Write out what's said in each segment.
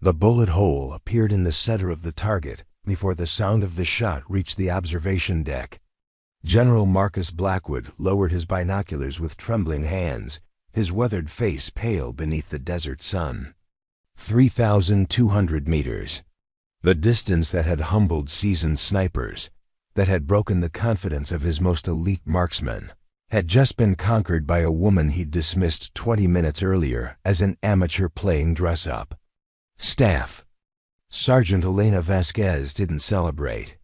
The bullet hole appeared in the center of the target before the sound of the shot reached the observation deck. General Blackwood lowered his binoculars with trembling hands, his weathered face pale beneath the desert sun. 3,200 meters. The distance that had humbled seasoned snipers, that had broken the confidence of his most elite marksmen, had just been conquered by a woman he'd dismissed 20 minutes earlier as an amateur playing dress-up. Staff. Sergeant Elena Vasquez didn't celebrate.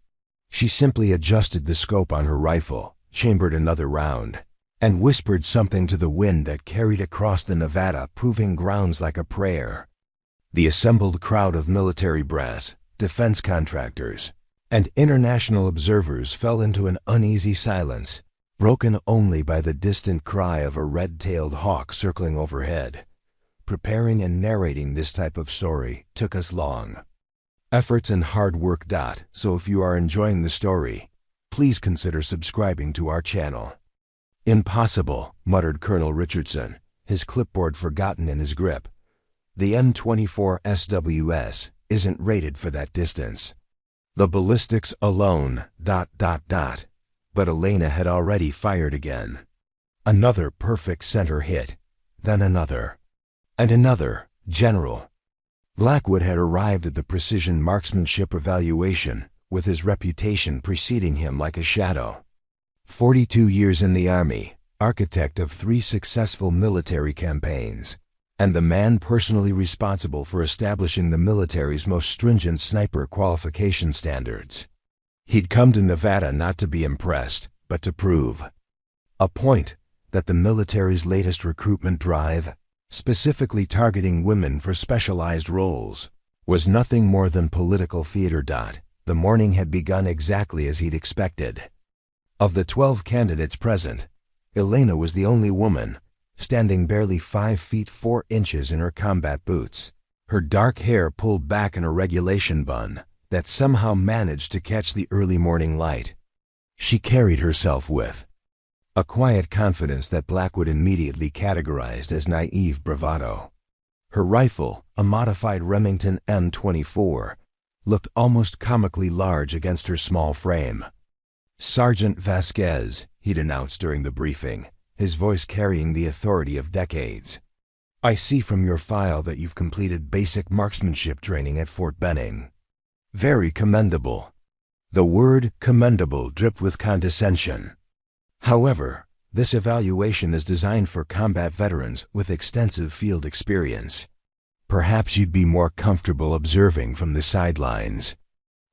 She simply adjusted the scope on her rifle, chambered another round, and whispered something to the wind that carried across the Nevada proving grounds like a prayer. The assembled crowd of military brass, defense contractors, and international observers fell into an uneasy silence, broken only by the distant cry of a red-tailed hawk circling overhead. Preparing and narrating this type of story took us long. Efforts and hard work. So if you are enjoying the story, please consider subscribing to our channel. Impossible, muttered Colonel Richardson, his clipboard forgotten in his grip. The M24 SWS isn't rated for that distance. The ballistics alone, ... But Elena had already fired again. Another perfect center hit, then another. And another. General Blackwood had arrived at the precision marksmanship evaluation, with his reputation preceding him like a shadow. 42 years in the Army, architect of 3 successful military campaigns, and the man personally responsible for establishing the military's most stringent sniper qualification standards. He'd come to Nevada not to be impressed, but to prove a point that the military's latest recruitment drive, specifically targeting women for specialized roles, was nothing more than political theater. The morning had begun exactly as he'd expected. Of the 12 candidates present, Elena was the only woman, standing barely 5 feet 4 inches in her combat boots, her dark hair pulled back in a regulation bun that somehow managed to catch the early morning light. She carried herself with a quiet confidence that Blackwood immediately categorized as naive bravado. Her rifle, a modified Remington M24, looked almost comically large against her small frame. "Sergeant Vasquez," he'd announced during the briefing, his voice carrying the authority of decades. "I see from your file that you've completed basic marksmanship training at Fort Benning. Very commendable." The word commendable dripped with condescension. However, this evaluation is designed for combat veterans with extensive field experience. Perhaps you'd be more comfortable observing from the sidelines.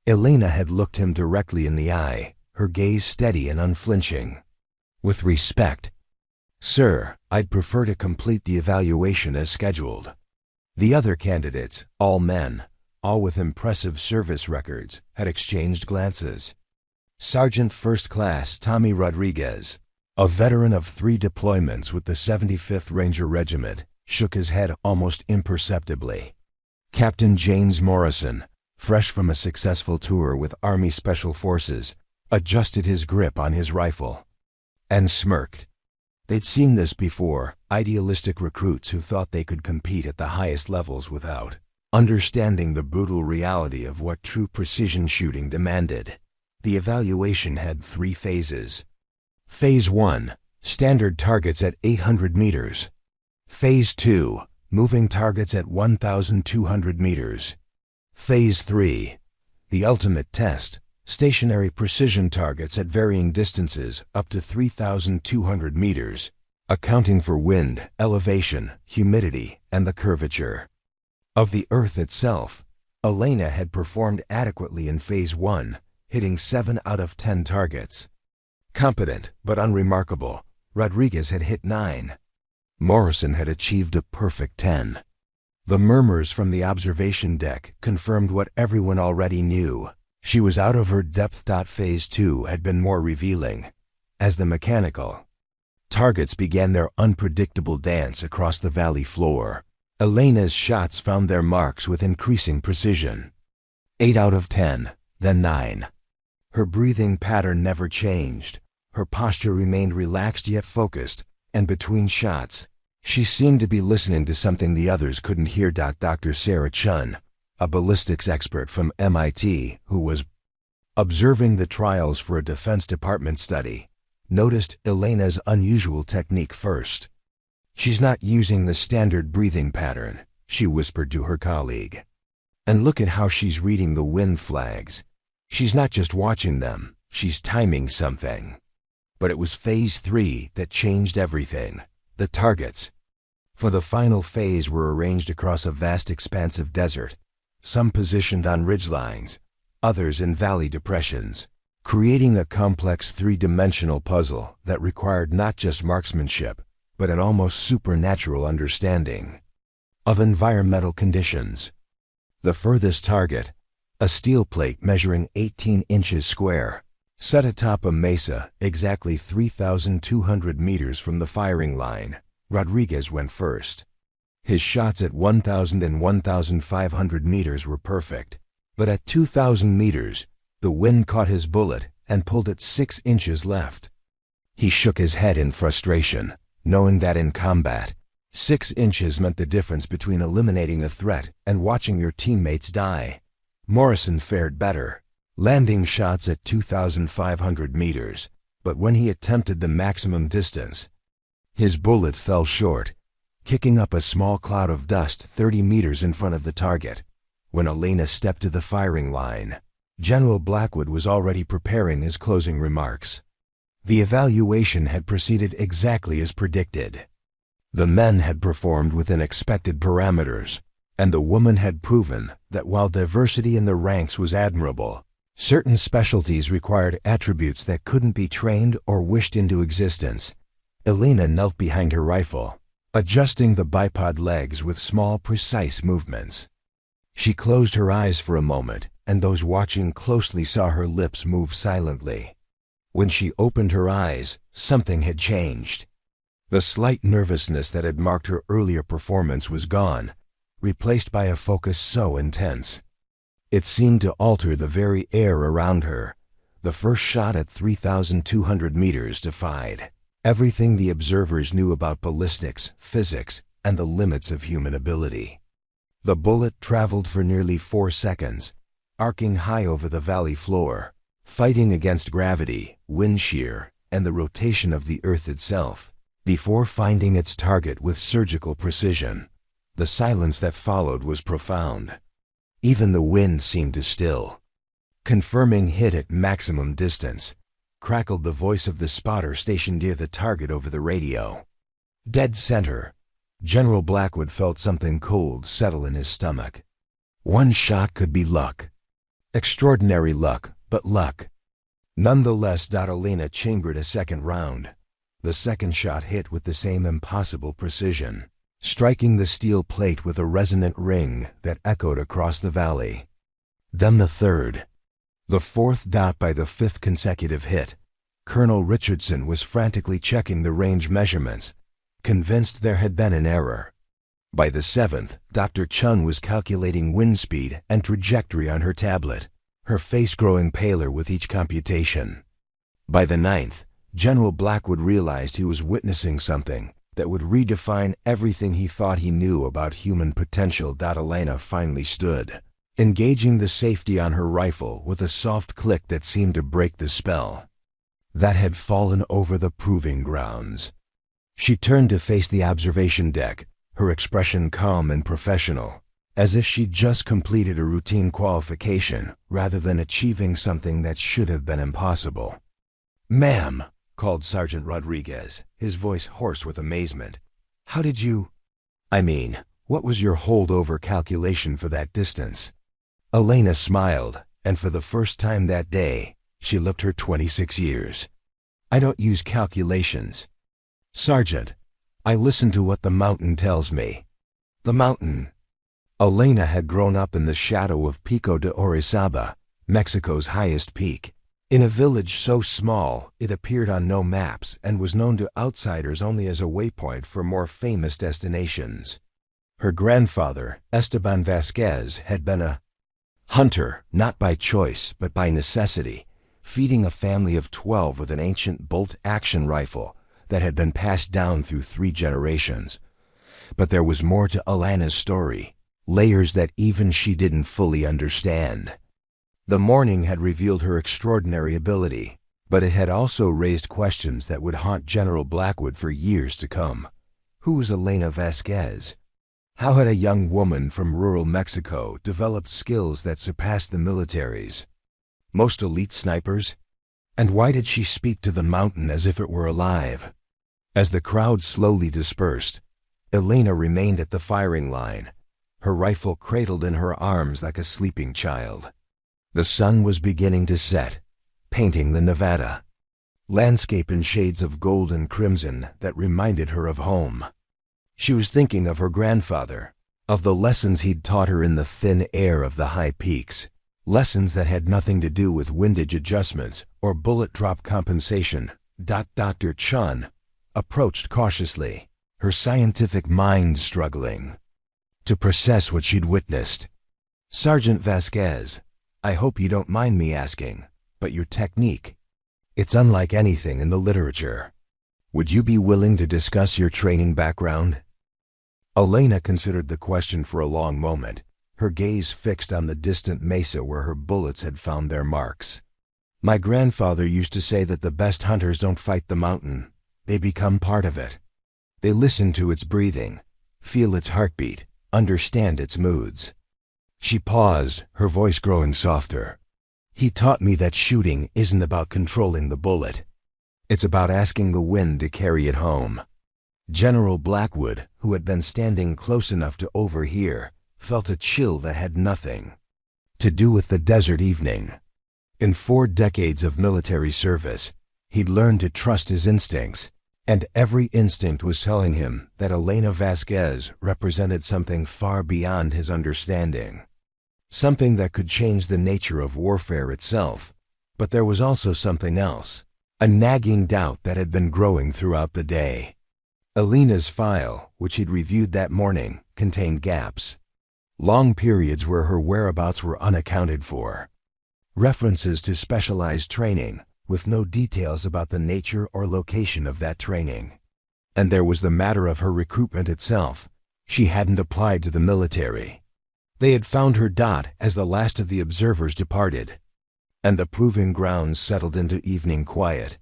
Elena had looked him directly in the eye, her gaze steady and unflinching. "With respect, sir, I'd prefer to complete the evaluation as scheduled." The other candidates, all men, all with impressive service records, had exchanged glances. Sergeant First Class Tommy Rodriguez, a veteran of 3 deployments with the 75th Ranger Regiment, shook his head almost imperceptibly. Captain James Morrison, fresh from a successful tour with Army Special Forces, adjusted his grip on his rifle and smirked. They'd seen this before, idealistic recruits who thought they could compete at the highest levels without understanding the brutal reality of what true precision shooting demanded. The evaluation had 3 phases. Phase 1, standard targets at 800 meters. Phase 2, moving targets at 1,200 meters. Phase 3, the ultimate test, stationary precision targets at varying distances up to 3,200 meters, accounting for wind, elevation, humidity, and the curvature of the Earth itself. Elena had performed adequately in Phase 1, hitting 7 out of 10 targets. Competent but unremarkable, Rodriguez had hit 9. Morrison had achieved a perfect 10. The murmurs from the observation deck confirmed what everyone already knew. She was out of her depth. Phase 2 had been more revealing, as the mechanical targets began their unpredictable dance across the valley floor. Elena's shots found their marks with increasing precision. 8 out of 10, then 9. Her breathing pattern never changed. Her posture remained relaxed yet focused, and between shots, she seemed to be listening to something the others couldn't hear. Dr. Sarah Chun, a ballistics expert from MIT who was observing the trials for a Defense Department study, noticed Elena's unusual technique first. "She's not using the standard breathing pattern," she whispered to her colleague. "And look at how she's reading the wind flags. She's not just watching them, she's timing something." But it was Phase 3 that changed everything. The targets for the final phase were arranged across a vast expanse of desert, some positioned on ridgelines, others in valley depressions, creating a complex three-dimensional puzzle that required not just marksmanship, but an almost supernatural understanding of environmental conditions. The furthest target, a steel plate measuring 18 inches square, set atop a mesa exactly 3,200 meters from the firing line. Rodriguez went first. His shots at 1,000 and 1,500 meters were perfect, but at 2,000 meters, the wind caught his bullet and pulled it 6 inches left. He shook his head in frustration, knowing that in combat, 6 inches meant the difference between eliminating a threat and watching your teammates die. Morrison fared better, landing shots at 2,500 meters, but when he attempted the maximum distance, his bullet fell short, kicking up a small cloud of dust 30 meters in front of the target. When Elena stepped to the firing line, General Blackwood was already preparing his closing remarks. The evaluation had proceeded exactly as predicted. The men had performed within expected parameters, and the woman had proven that while diversity in the ranks was admirable, certain specialties required attributes that couldn't be trained or wished into existence. Elena knelt behind her rifle, adjusting the bipod legs with small, precise movements. She closed her eyes for a moment, and those watching closely saw her lips move silently. When she opened her eyes, something had changed. The slight nervousness that had marked her earlier performance was gone, replaced by a focus so intense. It seemed to alter the very air around her. The first shot at 3,200 meters defied everything the observers knew about ballistics, physics, and the limits of human ability. The bullet traveled for nearly 4 seconds, arcing high over the valley floor, fighting against gravity, wind shear, and the rotation of the earth itself, before finding its target with surgical precision. The silence that followed was profound. Even the wind seemed to still. "Confirming hit at maximum distance," crackled the voice of the spotter stationed near the target over the radio. Dead center. General Blackwood felt something cold settle in his stomach. One shot could be luck. Extraordinary luck, but luck. Nonetheless, Elena chambered a second round. The second shot hit with the same impossible precision, striking the steel plate with a resonant ring that echoed across the valley. Then the third. The fourth. By the fifth consecutive hit, Colonel Richardson was frantically checking the range measurements, convinced there had been an error. By the seventh, Dr. Chun was calculating wind speed and trajectory on her tablet, her face growing paler with each computation. By the ninth, General Blackwood realized he was witnessing something that would redefine everything he thought he knew about human potential. Elena finally stood, engaging the safety on her rifle with a soft click that seemed to break the spell that had fallen over the proving grounds. She turned to face the observation deck, her expression calm and professional, as if she'd just completed a routine qualification rather than achieving something that should have been impossible. "Ma'am," called Sergeant Rodriguez, his voice hoarse with amazement. "How did you— what was your holdover calculation for that distance?" Elena smiled, and for the first time that day, she looked her 26 years. "I don't use calculations. Sergeant, I listen to what the mountain tells me." The mountain. Elena had grown up in the shadow of Pico de Orizaba, Mexico's highest peak, in a village so small it appeared on no maps and was known to outsiders only as a waypoint for more famous destinations. Her grandfather, Esteban Vasquez, had been a hunter, not by choice but by necessity, feeding a family of 12 with an ancient bolt-action rifle that had been passed down through 3 generations. But there was more to Elena's story. layers that even she didn't fully understand. The morning had revealed her extraordinary ability, but it had also raised questions that would haunt General Blackwood for years to come. Who was Elena Vasquez? How had a young woman from rural Mexico developed skills that surpassed the military's most elite snipers? And why did she speak to the mountain as if it were alive? As the crowd slowly dispersed, Elena remained at the firing line, her rifle cradled in her arms like a sleeping child. The sun was beginning to set, painting the Nevada landscape in shades of gold and crimson that reminded her of home. She was thinking of her grandfather, of the lessons he'd taught her in the thin air of the high peaks, lessons that had nothing to do with windage adjustments or bullet drop compensation. Dr. Chun approached cautiously, her scientific mind struggling to process what she'd witnessed. "Sergeant Vasquez, I hope you don't mind me asking, but your technique, it's unlike anything in the literature. Would you be willing to discuss your training background?" Elena considered the question for a long moment, her gaze fixed on the distant mesa where her bullets had found their marks. "My grandfather used to say that the best hunters don't fight the mountain, they become part of it. They listen to its breathing, feel its heartbeat, understand its moods." She paused, her voice growing softer. "He taught me that shooting isn't about controlling the bullet. It's about asking the wind to carry it home." General Blackwood, who had been standing close enough to overhear, felt a chill that had nothing to do with the desert evening. In 4 decades of military service, he'd learned to trust his instincts, and every instinct was telling him that Elena Vasquez represented something far beyond his understanding. Something that could change the nature of warfare itself. But there was also something else, a nagging doubt that had been growing throughout the day. Elena's file, which he'd reviewed that morning, contained gaps. Long periods where her whereabouts were unaccounted for. References to specialized training, with no details about the nature or location of that training. And there was the matter of her recruitment itself. She hadn't applied to the military. They had found her as the last of the observers departed. And the proving grounds settled into evening quiet.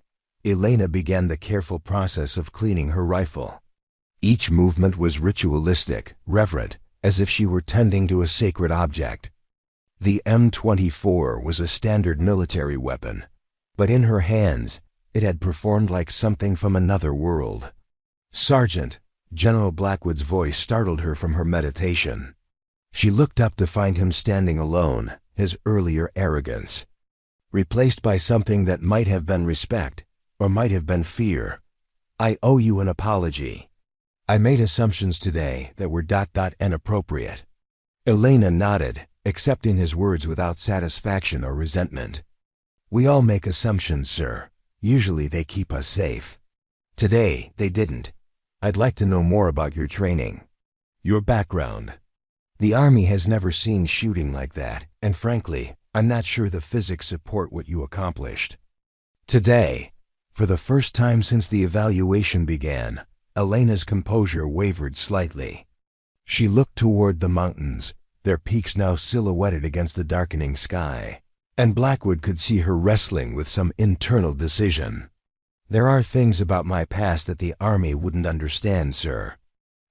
Elena began the careful process of cleaning her rifle. Each movement was ritualistic, reverent, as if she were tending to a sacred object. The M24 was a standard military weapon, but in her hands, it had performed like something from another world. "Sergeant," General Blackwood's voice startled her from her meditation. She looked up to find him standing alone, his earlier arrogance replaced by something that might have been respect, or might have been fear. "I owe you an apology. I made assumptions today that were inappropriate." Elena nodded, accepting his words without satisfaction or resentment. "We all make assumptions, sir. Usually they keep us safe. Today, they didn't. I'd like to know more about your training. Your background. The Army has never seen shooting like that, and frankly, I'm not sure the physics support what you accomplished." Today, for the first time since the evaluation began, Elena's composure wavered slightly. She looked toward the mountains, their peaks now silhouetted against the darkening sky, and Blackwood could see her wrestling with some internal decision. "There are things about my past that the Army wouldn't understand, sir.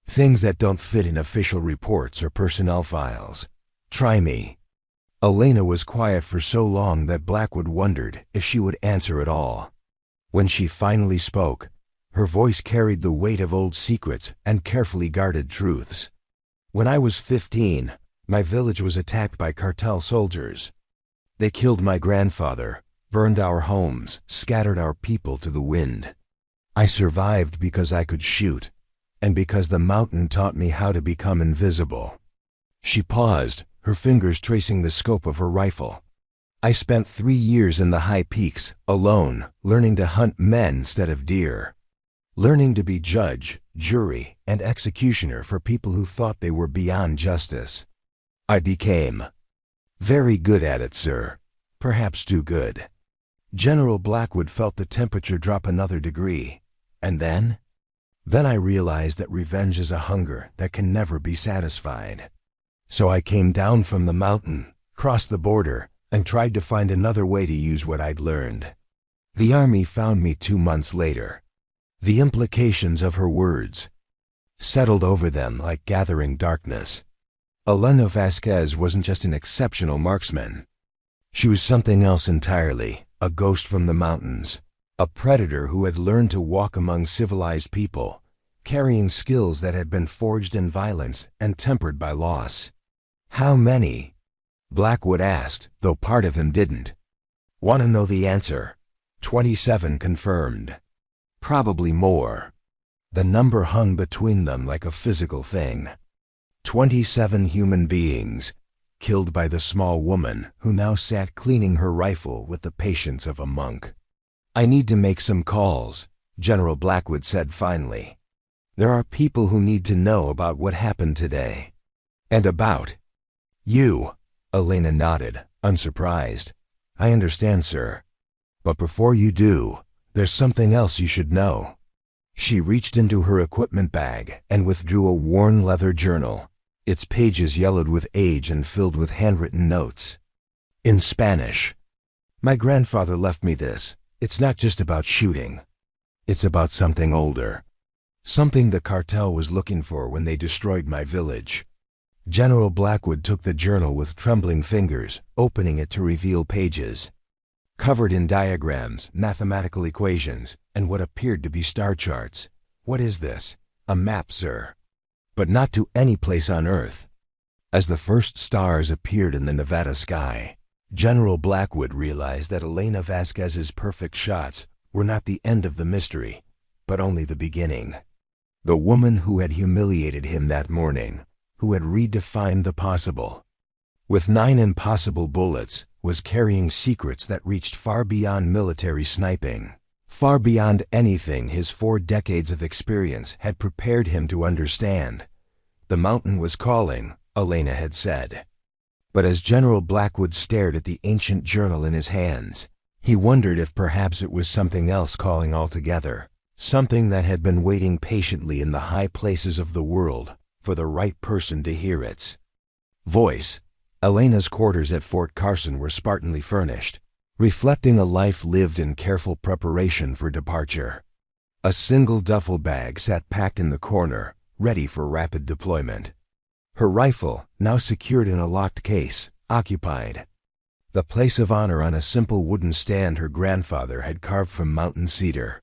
Things that don't fit in official reports or personnel files. Try me." Elena was quiet for so long that Blackwood wondered if she would answer at all. When she finally spoke, her voice carried the weight of old secrets and carefully guarded truths. "When I was 15, my village was attacked by cartel soldiers. They killed my grandfather, burned our homes, scattered our people to the wind. I survived because I could shoot, and because the mountain taught me how to become invisible." She paused, her fingers tracing the scope of her rifle. "I spent 3 years in the high peaks, alone, learning to hunt men instead of deer. Learning to be judge, jury, and executioner for people who thought they were beyond justice. I became very good at it, sir. Perhaps too good." General Blackwood felt the temperature drop another degree. "And then? Then I realized that revenge is a hunger that can never be satisfied. So I came down from the mountain, crossed the border, and tried to find another way to use what I'd learned. The army found me 2 months later. The implications of her words settled over them like gathering darkness. Elena Vasquez wasn't just an exceptional marksman. She was something else entirely, a ghost from the mountains, a predator who had learned to walk among civilized people, carrying skills that had been forged in violence and tempered by loss. How many? Blackwood asked, though part of him didn't. Want to know the answer? 27 confirmed. Probably more. The number hung between them like a physical thing. 27 human beings, killed by the small woman who now sat cleaning her rifle with the patience of a monk. I need to make some calls, General Blackwood said finally. There are people who need to know about what happened today. And about you. Elena nodded, unsurprised. I understand, sir. But before you do, there's something else you should know. She reached into her equipment bag and withdrew a worn leather journal, its pages yellowed with age and filled with handwritten notes. In Spanish. My grandfather left me this. It's not just about shooting. It's about something older. Something the cartel was looking for when they destroyed my village. General Blackwood took the journal with trembling fingers, opening it to reveal pages covered in diagrams, mathematical equations, and what appeared to be star charts. What is this? A map, sir. But not to any place on Earth. As the first stars appeared in the Nevada sky, General Blackwood realized that Elena Vasquez's perfect shots were not the end of the mystery, but only the beginning. The woman who had humiliated him that morning, who had redefined the possible, with 9 impossible bullets, was carrying secrets that reached far beyond military sniping, far beyond anything his 4 decades of experience had prepared him to understand. The mountain was calling, Elena had said. But as General Blackwood stared at the ancient journal in his hands, he wondered if perhaps it was something else calling altogether, something that had been waiting patiently in the high places of the world for the right person to hear its voice. Elena's quarters at Fort Carson were spartanly furnished, reflecting a life lived in careful preparation for departure. A single duffel bag sat packed in the corner, ready for rapid deployment. Her rifle, now secured in a locked case, occupied the place of honor on a simple wooden stand her grandfather had carved from mountain cedar.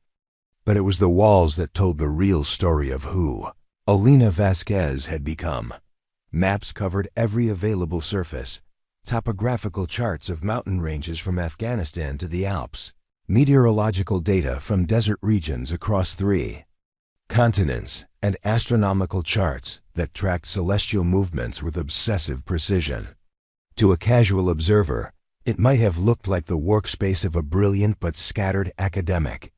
But it was the walls that told the real story of who Elena Vasquez had become. Maps covered every available surface, topographical charts of mountain ranges from Afghanistan to the Alps, meteorological data from desert regions across 3 continents, and astronomical charts that tracked celestial movements with obsessive precision. To a casual observer, it might have looked like the workspace of a brilliant but scattered academic.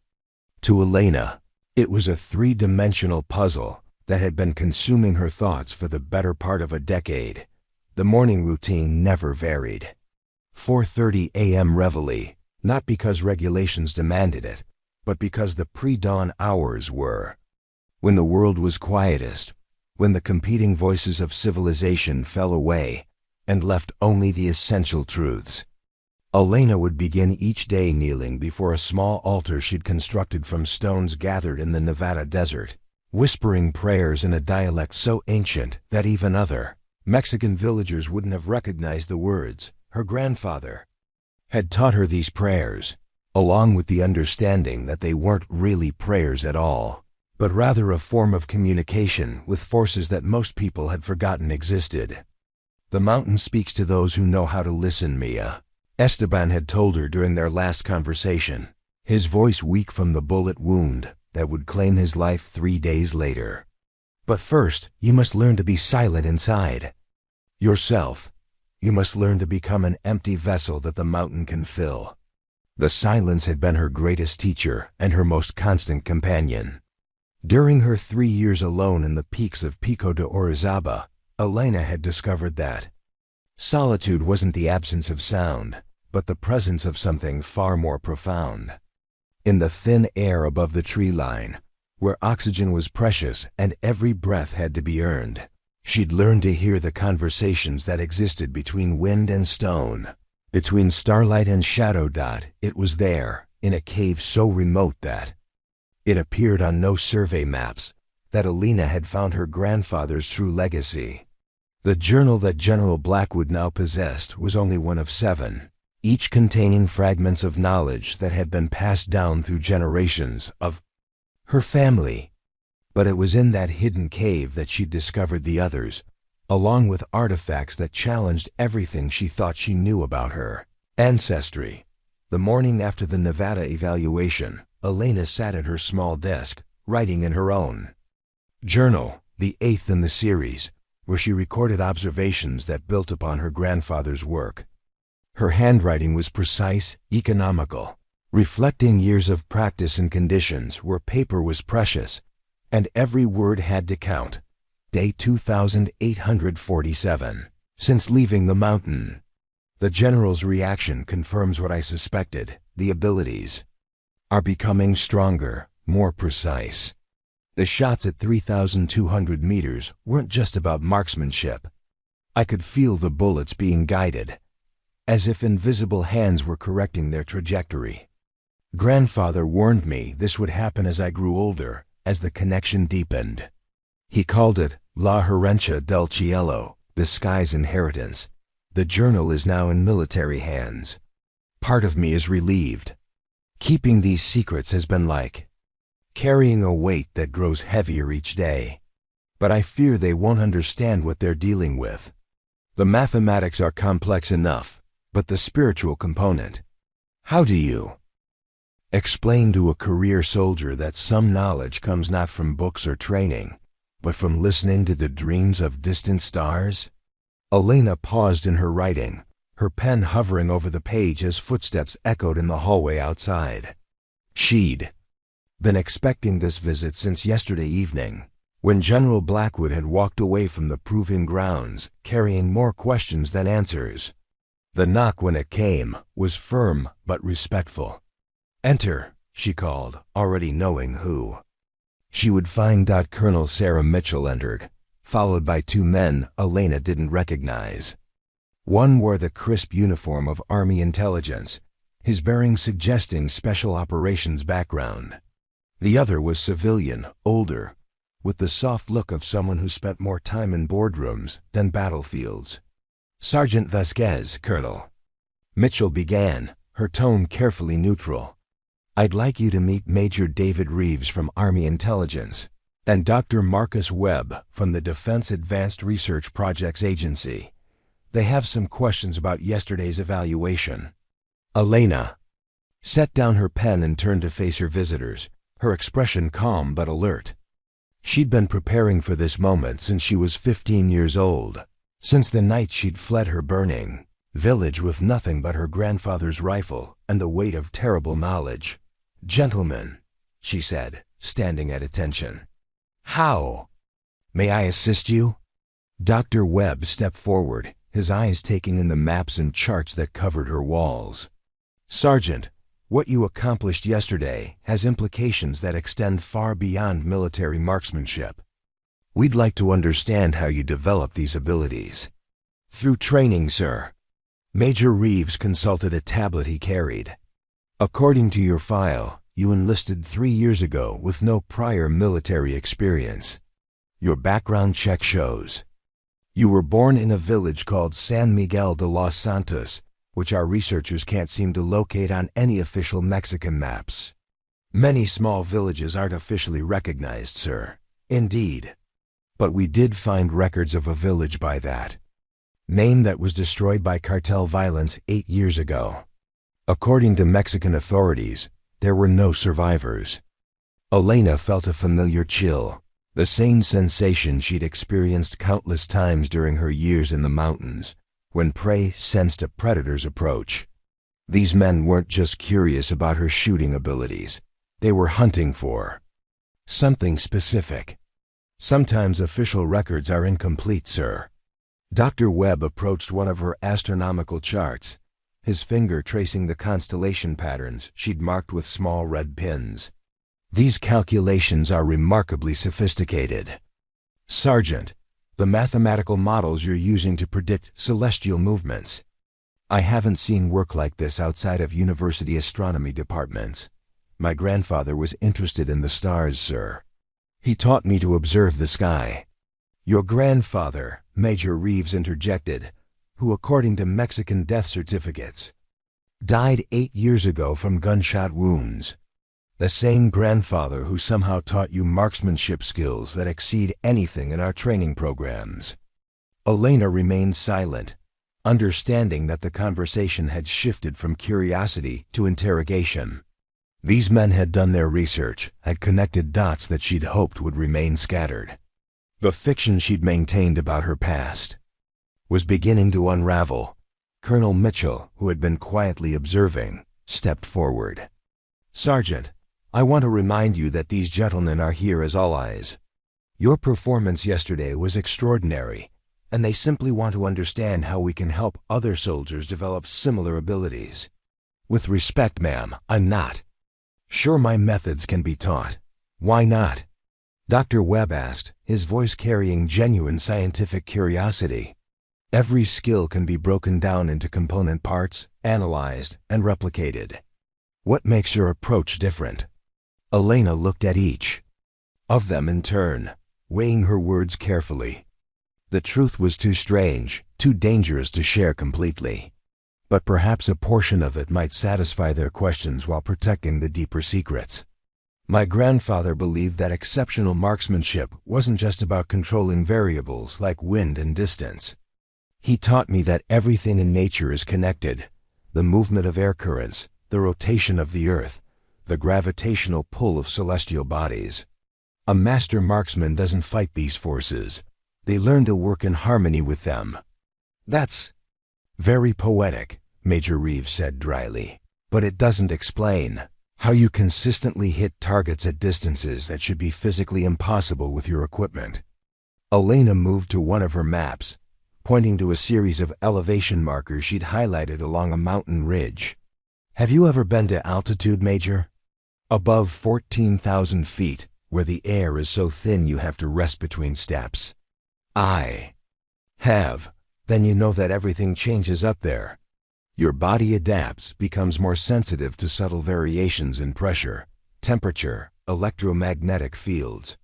To Elena, it was a 3-dimensional puzzle that had been consuming her thoughts for the better part of a decade. The morning routine never varied. 4:30 a.m. reveille, not because regulations demanded it, but because the pre-dawn hours were. When the world was quietest, when the competing voices of civilization fell away and left only the essential truths. Elena would begin each day kneeling before a small altar she'd constructed from stones gathered in the Nevada desert, whispering prayers in a dialect so ancient that even other Mexican villagers wouldn't have recognized the words. Her grandfather had taught her these prayers, along with the understanding that they weren't really prayers at all, but rather a form of communication with forces that most people had forgotten existed. The mountain speaks to those who know how to listen, Mia, Esteban had told her during their last conversation, his voice weak from the bullet wound that would claim his life 3 days later. But first, you must learn to be silent inside yourself. You must learn to become an empty vessel that the mountain can fill. The silence had been her greatest teacher and her most constant companion. During her 3 years alone in the peaks of Pico de Orizaba, Elena had discovered that solitude wasn't the absence of sound, but the presence of something far more profound. In the thin air above the tree line, where oxygen was precious and every breath had to be earned, She'd learned to hear the conversations that existed between wind and stone, between starlight and shadow. It was there, in a cave so remote that it appeared on no survey maps, that Elena had found her grandfather's true legacy. The journal that General Blackwood now possessed was only one of 7, each containing fragments of knowledge that had been passed down through generations of her family. But it was in that hidden cave that she discovered the others, along with artifacts that challenged everything she thought she knew about her ancestry. The morning after the Nevada evaluation, Elena sat at her small desk, writing in her own journal, the 8th in the series, where she recorded observations that built upon her grandfather's work. Her handwriting was precise, economical, reflecting years of practice in conditions where paper was precious, and every word had to count. Day 2847. Since leaving the mountain. The General's reaction confirms what I suspected. The abilities are becoming stronger, more precise. The shots at 3,200 meters weren't just about marksmanship. I could feel the bullets being guided, as if invisible hands were correcting their trajectory. Grandfather warned me this would happen as I grew older, as the connection deepened. He called it La Herencia del Cielo, the sky's inheritance. The journal is now in military hands. Part of me is relieved. Keeping these secrets has been like carrying a weight that grows heavier each day. But I fear they won't understand what they're dealing with. The mathematics are complex enough, but the spiritual component. How do you explain to a career soldier that some knowledge comes not from books or training, but from listening to the dreams of distant stars? Elena paused in her writing, her pen hovering over the page as footsteps echoed in the hallway outside. She'd been expecting this visit since yesterday evening, when General Blackwood had walked away from the proving grounds, carrying more questions than answers. The knock, when it came, was firm but respectful. "Enter," she called, already knowing who she would find. Colonel Sarah Mitchell entered, followed by 2 men Elena didn't recognize. One wore the crisp uniform of Army intelligence, his bearing suggesting special operations background. The other was civilian, older, with the soft look of someone who spent more time in boardrooms than battlefields. "Sergeant Vasquez, Colonel," Mitchell began, her tone carefully neutral. "I'd like you to meet Major David Reeves from Army Intelligence and Dr. Marcus Webb from the Defense Advanced Research Projects Agency. They have some questions about yesterday's evaluation." Elena set down her pen and turned to face her visitors, her expression calm but alert. She'd been preparing for this moment since she was 15 years old, since the night she'd fled her burning village with nothing but her grandfather's rifle and the weight of terrible knowledge. "Gentlemen," she said, standing at attention. "How may I assist you?" Dr. Webb stepped forward, his eyes taking in the maps and charts that covered her walls. "Sergeant, what you accomplished yesterday has implications that extend far beyond military marksmanship. We'd like to understand how you developed these abilities." "Through training, sir." Major Reeves consulted a tablet he carried. "According to your file, you enlisted 3 years ago with no prior military experience. Your background check shows you were born in a village called San Miguel de los Santos, which our researchers can't seem to locate on any official Mexican maps. Many small villages aren't officially recognized, sir. Indeed. But we did find records of a village by that name that was destroyed by cartel violence 8 years ago. According to Mexican authorities, there were no survivors." Elena felt a familiar chill, the same sensation she'd experienced countless times during her years in the mountains, when prey sensed a predator's approach. These men weren't just curious about her shooting abilities. They were hunting for something specific. "Sometimes official records are incomplete, sir." Dr. Webb approached one of her astronomical charts, his finger tracing the constellation patterns she'd marked with small red pins. "These calculations are remarkably sophisticated. Sergeant, The mathematical models you're using to predict celestial movements. I haven't seen work like this outside of university astronomy departments. My grandfather was interested in the stars, sir. He taught me to observe the sky. Your grandfather, Major Reeves interjected, who according to Mexican death certificates, died 8 years ago from gunshot wounds. The same grandfather who somehow taught you marksmanship skills that exceed anything in our training programs. Elena remained silent, understanding that the conversation had shifted from curiosity to interrogation. These men had done their research, had connected dots that she'd hoped would remain scattered. The fiction she'd maintained about her past was beginning to unravel. Colonel Mitchell, who had been quietly observing, stepped forward. "Sergeant, I want to remind you that these gentlemen are here as allies. Your performance yesterday was extraordinary, and they simply want to understand how we can help other soldiers develop similar abilities. With respect, ma'am, I'm not sure my methods can be taught." "Why not?" Dr. Webb asked, his voice carrying genuine scientific curiosity. "Every skill can be broken down into component parts, analyzed, and replicated. What makes your approach different?" Elena looked at each of them in turn, weighing her words carefully. The truth was too strange, too dangerous to share completely. But perhaps a portion of it might satisfy their questions while protecting the deeper secrets. "My grandfather believed that exceptional marksmanship wasn't just about controlling variables like wind and distance. He taught me that everything in nature is connected: the movement of air currents, the rotation of the earth, the gravitational pull of celestial bodies. A master marksman doesn't fight these forces. They learn to work in harmony with them." "That's very poetic," Major Reeves said dryly, "but it doesn't explain how you consistently hit targets at distances that should be physically impossible with your equipment." Elena moved to one of her maps, pointing to a series of elevation markers she'd highlighted along a mountain ridge. "Have you ever been to altitude, Major? Above 14,000 feet, where the air is so thin you have to rest between steps?" "I have." "Then you know that everything changes up there. Your body adapts, becomes more sensitive to subtle variations in pressure, temperature, electromagnetic fields.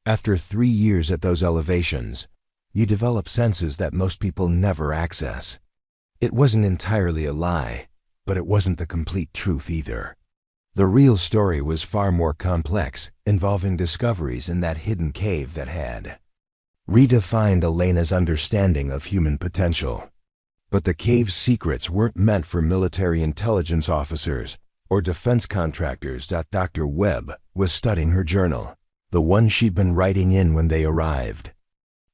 After 3 years at those elevations, you develop senses that most people never access." It wasn't entirely a lie, but it wasn't the complete truth either. The real story was far more complex, involving discoveries in that hidden cave that had redefined Elena's understanding of human potential. But the cave's secrets weren't meant for military intelligence officers or defense contractors. Dr. Webb was studying her journal, the one she'd been writing in when they arrived.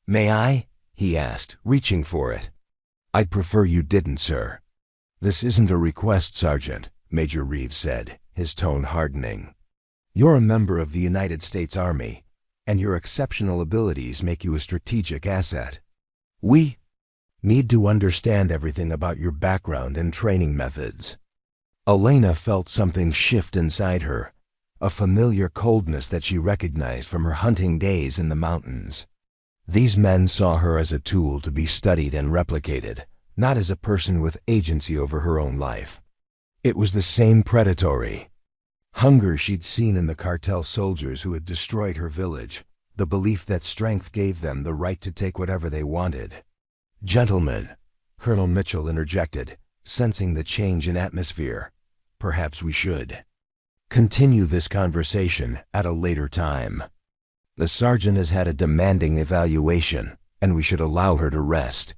"May I?" he asked, reaching for it. "I'd prefer you didn't, sir." "This isn't a request, Sergeant," Major Reeves said, his tone hardening. "You're a member of the United States Army, and your exceptional abilities make you a strategic asset. We need to understand everything about your background and training methods." Elena felt something shift inside her, a familiar coldness that she recognized from her hunting days in the mountains. These men saw her as a tool to be studied and replicated, not as a person with agency over her own life. It was the same predatory hunger she'd seen in the cartel soldiers who had destroyed her village, the belief that strength gave them the right to take whatever they wanted. "Gentlemen," Colonel Mitchell interjected, sensing the change in atmosphere, "perhaps we should continue this conversation at a later time. The sergeant has had a demanding evaluation, and we should allow her to rest."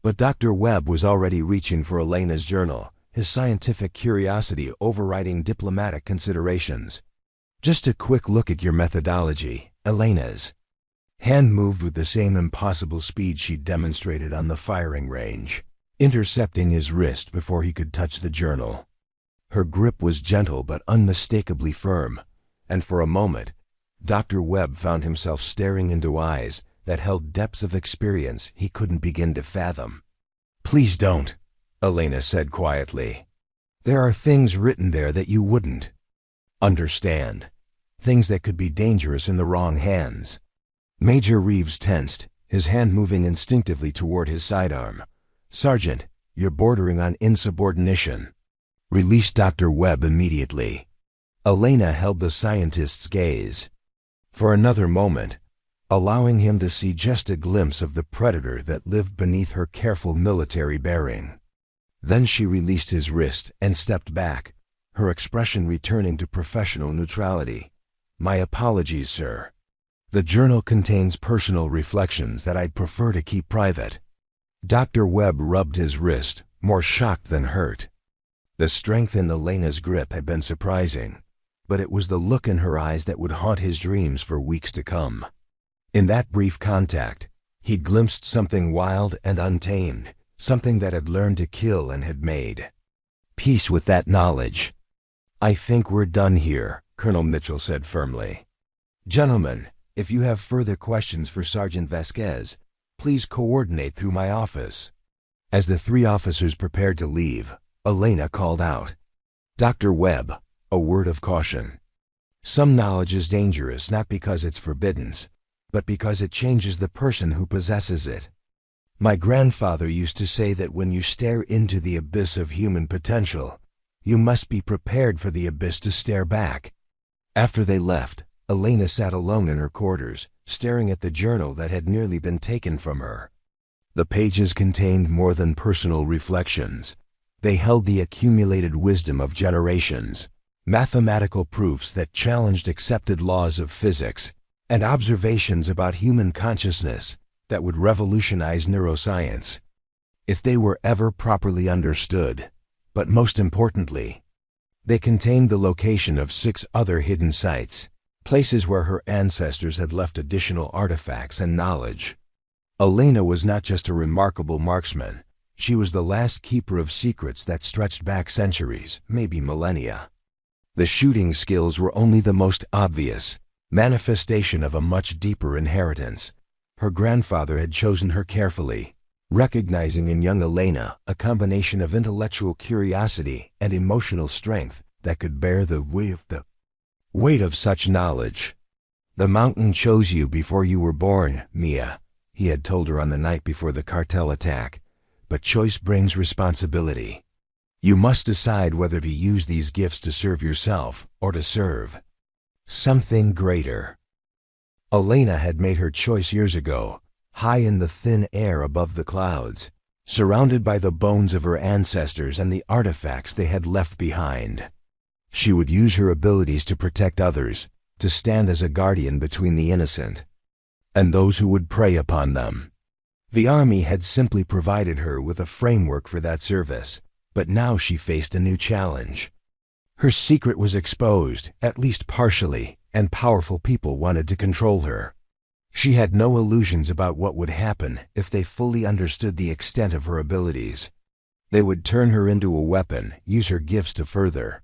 But Dr. Webb was already reaching for Elena's journal, his scientific curiosity overriding diplomatic considerations. "Just a quick look at your methodology." Elena's hand moved with the same impossible speed she'd demonstrated on the firing range, intercepting his wrist before he could touch the journal. Her grip was gentle but unmistakably firm, and for a moment, Dr. Webb found himself staring into eyes that held depths of experience he couldn't begin to fathom. "Please don't," Elena said quietly. "There are things written there that you wouldn't understand, things that could be dangerous in the wrong hands." Major Reeves tensed, his hand moving instinctively toward his sidearm. "Sergeant, you're bordering on insubordination. Release Dr. Webb immediately." Elena held the scientist's gaze for another moment, allowing him to see just a glimpse of the predator that lived beneath her careful military bearing. Then she released his wrist and stepped back, her expression returning to professional neutrality. "My apologies, sir. The journal contains personal reflections that I'd prefer to keep private." Dr. Webb rubbed his wrist, more shocked than hurt. The strength in Elena's grip had been surprising, but it was the look in her eyes that would haunt his dreams for weeks to come. In that brief contact, he'd glimpsed something wild and untamed, something that had learned to kill and had made peace with that knowledge. "I think we're done here," Colonel Mitchell said firmly. "Gentlemen, if you have further questions for Sergeant Vasquez, please coordinate through my office." As the three officers prepared to leave, Elena called out, "Dr. Webb, a word of caution. Some knowledge is dangerous not because it's forbidden, but because it changes the person who possesses it. My grandfather used to say that when you stare into the abyss of human potential, you must be prepared for the abyss to stare back." After they left, Elena sat alone in her quarters, staring at the journal that had nearly been taken from her. The pages contained more than personal reflections. They held the accumulated wisdom of generations, mathematical proofs that challenged accepted laws of physics, and observations about human consciousness that would revolutionize neuroscience, if they were ever properly understood. But most importantly, they contained the location of 6 other hidden sites, places where her ancestors had left additional artifacts and knowledge. Elena was not just a remarkable marksman, she was the last keeper of secrets that stretched back centuries, maybe millennia. The shooting skills were only the most obvious manifestation of a much deeper inheritance. Her grandfather had chosen her carefully, recognizing in young Elena a combination of intellectual curiosity and emotional strength that could bear the weight of such knowledge. "The mountain chose you before you were born, Mia," he had told her on the night before the cartel attack. "But choice brings responsibility. You must decide whether to use these gifts to serve yourself or to serve something greater." Elena had made her choice years ago, high in the thin air above the clouds, surrounded by the bones of her ancestors and the artifacts they had left behind. She would use her abilities to protect others, to stand as a guardian between the innocent and those who would prey upon them. The army had simply provided her with a framework for that service, but now she faced a new challenge. Her secret was exposed, at least partially, and powerful people wanted to control her. She had no illusions about what would happen if they fully understood the extent of her abilities. They would turn her into a weapon, use her gifts to further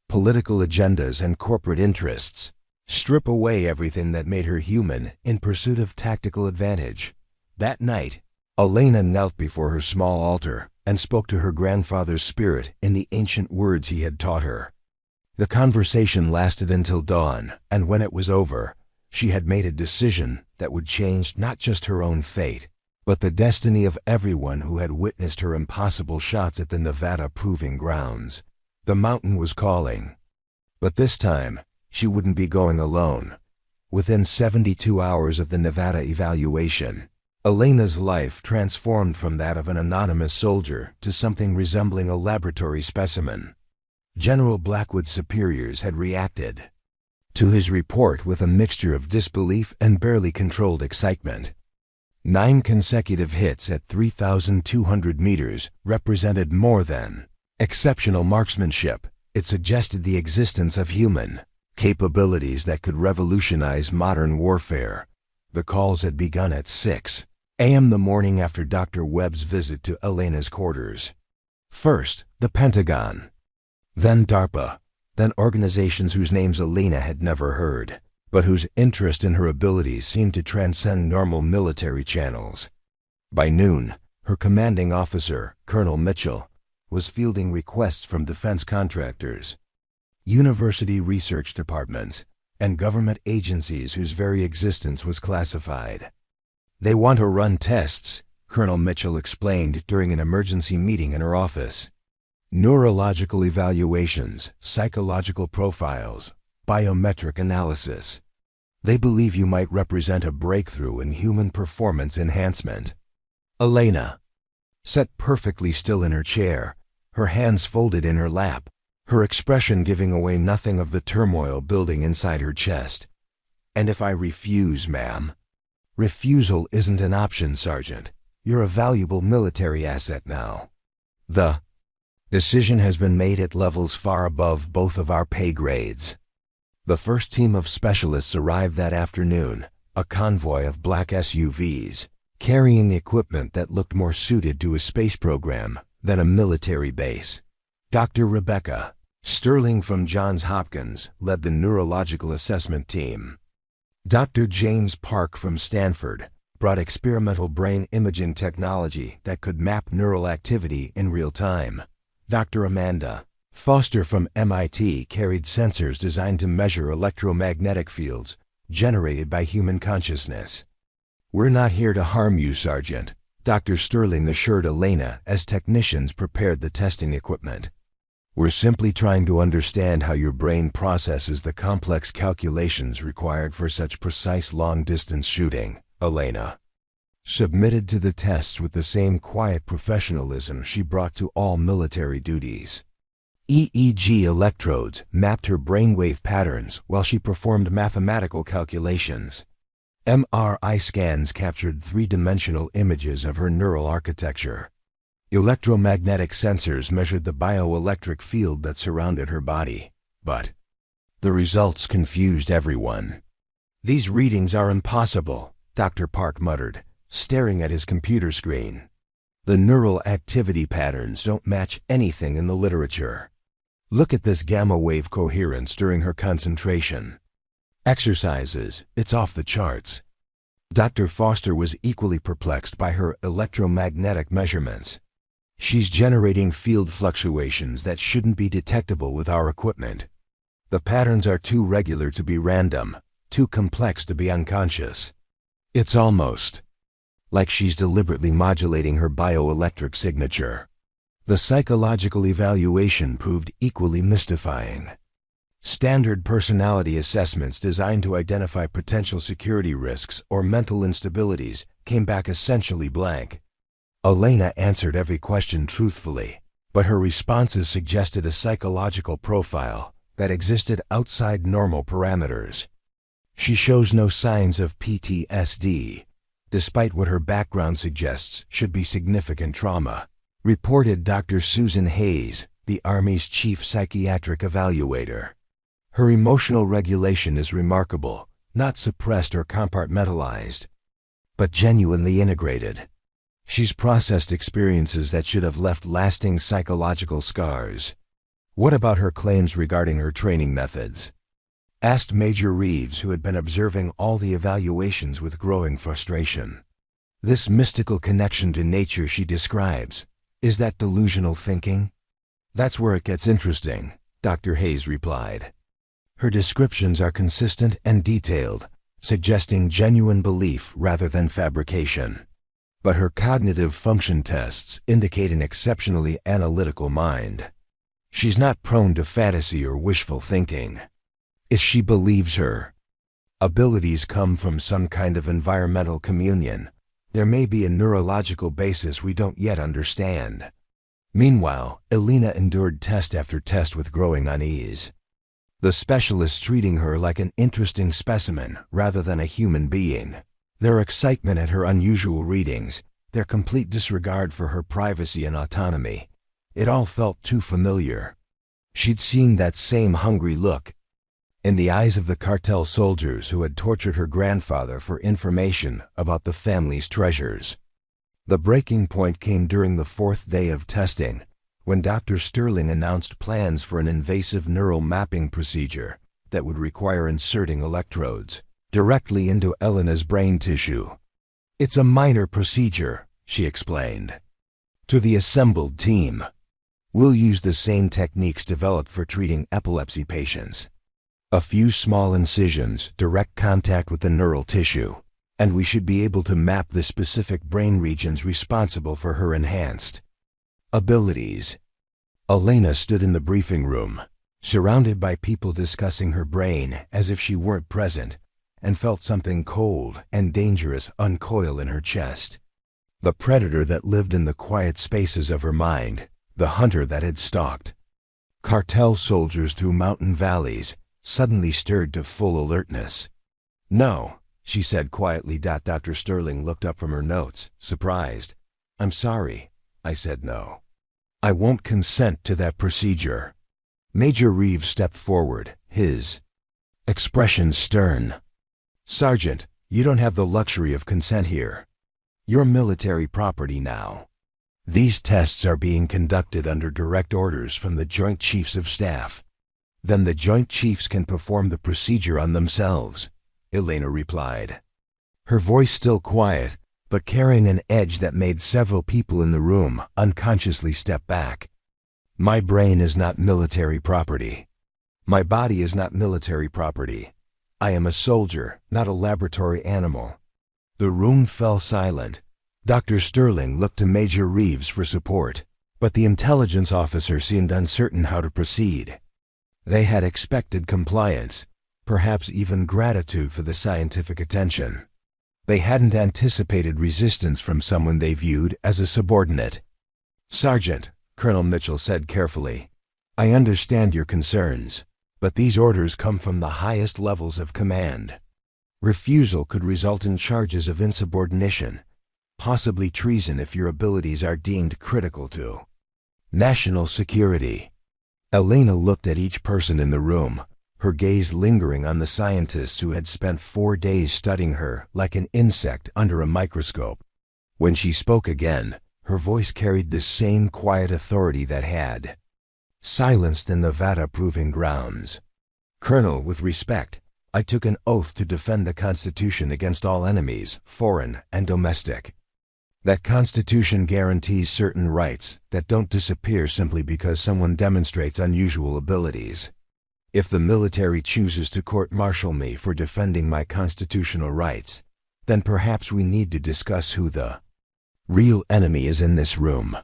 political agendas and corporate interests, strip away everything that made her human in pursuit of tactical advantage. That night, Elena knelt before her small altar and spoke to her grandfather's spirit in the ancient words he had taught her. The conversation lasted until dawn, and when it was over, she had made a decision that would change not just her own fate, but the destiny of everyone who had witnessed her impossible shots at the Nevada proving grounds. The mountain was calling. But this time, she wouldn't be going alone. Within 72 hours of the Nevada evaluation, Elena's life transformed from that of an anonymous soldier to something resembling a laboratory specimen. General Blackwood's superiors had reacted to his report with a mixture of disbelief and barely controlled excitement. 9 consecutive hits at 3,200 meters represented more than exceptional marksmanship. It suggested the existence of human capabilities that could revolutionize modern warfare. The calls had begun at 6 a.m. the morning after Dr. Webb's visit to Elena's quarters. First, the Pentagon, then DARPA, then organizations whose names Elena had never heard, but whose interest in her abilities seemed to transcend normal military channels. By noon, her commanding officer, Colonel Mitchell, was fielding requests from defense contractors, university research departments, and government agencies whose very existence was classified. They want to run tests, Colonel Mitchell explained during an emergency meeting in her office. Neurological evaluations, psychological profiles, biometric analysis. They believe you might represent a breakthrough in human performance enhancement. Elena sat perfectly still in her chair, her hands folded in her lap, her expression giving away nothing of the turmoil building inside her chest. "And if I refuse, ma'am?" "Refusal isn't an option, Sergeant. You're a valuable military asset now. The decision has been made at levels far above both of our pay grades." The first team of specialists arrived that afternoon, a convoy of black SUVs, carrying equipment that looked more suited to a space program than a military base. Dr. Rebecca Sterling from Johns Hopkins led the neurological assessment team. Dr. James Park from Stanford brought experimental brain imaging technology that could map neural activity in real time. Dr. Amanda Foster from MIT carried sensors designed to measure electromagnetic fields generated by human consciousness. "We're not here to harm you, Sergeant," Dr. Sterling assured Elena as technicians prepared the testing equipment. "We're simply trying to understand how your brain processes the complex calculations required for such precise long-distance shooting," Elena submitted to the tests with the same quiet professionalism she brought to all military duties. EEG electrodes mapped her brainwave patterns while she performed mathematical calculations. MRI scans captured three-dimensional images of her neural architecture. Electromagnetic sensors measured the bioelectric field that surrounded her body. But the results confused everyone. "These readings are impossible," Dr. Park muttered, staring at his computer screen. "The neural activity patterns don't match anything in the literature. Look at this gamma wave coherence during her concentration. Exercises, it's off the charts." Dr. Foster was equally perplexed by her electromagnetic measurements. "She's generating field fluctuations that shouldn't be detectable with our equipment. The patterns are too regular to be random, too complex to be unconscious. It's almost like she's deliberately modulating her bioelectric signature." The psychological evaluation proved equally mystifying. Standard personality assessments designed to identify potential security risks or mental instabilities came back essentially blank. Elena answered every question truthfully, but her responses suggested a psychological profile that existed outside normal parameters. "She shows no signs of PTSD, despite what her background suggests should be significant trauma," reported Dr. Susan Hayes, the Army's chief psychiatric evaluator. "Her emotional regulation is remarkable, not suppressed or compartmentalized, but genuinely integrated. She's processed experiences that should have left lasting psychological scars." "What about her claims regarding her training methods?" asked Major Reeves, who had been observing all the evaluations with growing frustration. "This mystical connection to nature she describes, is that delusional thinking?" "That's where it gets interesting," Dr. Hayes replied. "Her descriptions are consistent and detailed, suggesting genuine belief rather than fabrication. But her cognitive function tests indicate an exceptionally analytical mind. She's not prone to fantasy or wishful thinking. If she believes her abilities come from some kind of environmental communion, there may be a neurological basis we don't yet understand." Meanwhile, Elena endured test after test with growing unease. The specialists treating her like an interesting specimen rather than a human being. Their excitement at her unusual readings, their complete disregard for her privacy and autonomy, it all felt too familiar. She'd seen that same hungry look in the eyes of the cartel soldiers who had tortured her grandfather for information about the family's treasures. The breaking point came during the fourth day of testing, when Dr. Sterling announced plans for an invasive neural mapping procedure that would require inserting electrodes directly into Elena's brain tissue. "It's a minor procedure," she explained to the assembled team. "We'll use the same techniques developed for treating epilepsy patients. A few small incisions, direct contact with the neural tissue. And we should be able to map the specific brain regions responsible for her enhanced abilities. Elena stood in the briefing room, surrounded by people discussing her brain as if she weren't present, and felt something cold and dangerous uncoil in her chest. The predator that lived in the quiet spaces of her mind, the hunter that had stalked cartel soldiers through mountain valleys, suddenly stirred to full alertness. "No," she said quietly. Dr. Sterling looked up from her notes, surprised. "I'm sorry," I said. "No. I won't consent to that procedure." Major Reeves stepped forward, his expression stern. "Sergeant, you don't have the luxury of consent here. You're military property now. These tests are being conducted under direct orders from the Joint Chiefs of Staff. Then the Joint Chiefs can perform the procedure on themselves," Elena replied. Her voice still quiet, but carrying an edge that made several people in the room unconsciously step back. "My brain is not military property. My body is not military property. I am a soldier, not a laboratory animal." The room fell silent. Dr. Sterling looked to Major Reeves for support, but the intelligence officer seemed uncertain how to proceed. They had expected compliance, perhaps even gratitude for the scientific attention. They hadn't anticipated resistance from someone they viewed as a subordinate. "Sergeant," Colonel Mitchell said carefully, "I understand your concerns, but these orders come from the highest levels of command. Refusal could result in charges of insubordination, possibly treason if your abilities are deemed critical to national security." Elena looked at each person in the room, her gaze lingering on the scientists who had spent 4 days studying her like an insect under a microscope. When she spoke again, her voice carried the same quiet authority that had silenced the Nevada proving grounds. "Colonel, with respect, I took an oath to defend the Constitution against all enemies, foreign and domestic. That Constitution guarantees certain rights that don't disappear simply because someone demonstrates unusual abilities. If the military chooses to court-martial me for defending my constitutional rights, then perhaps we need to discuss who the real enemy is in this room."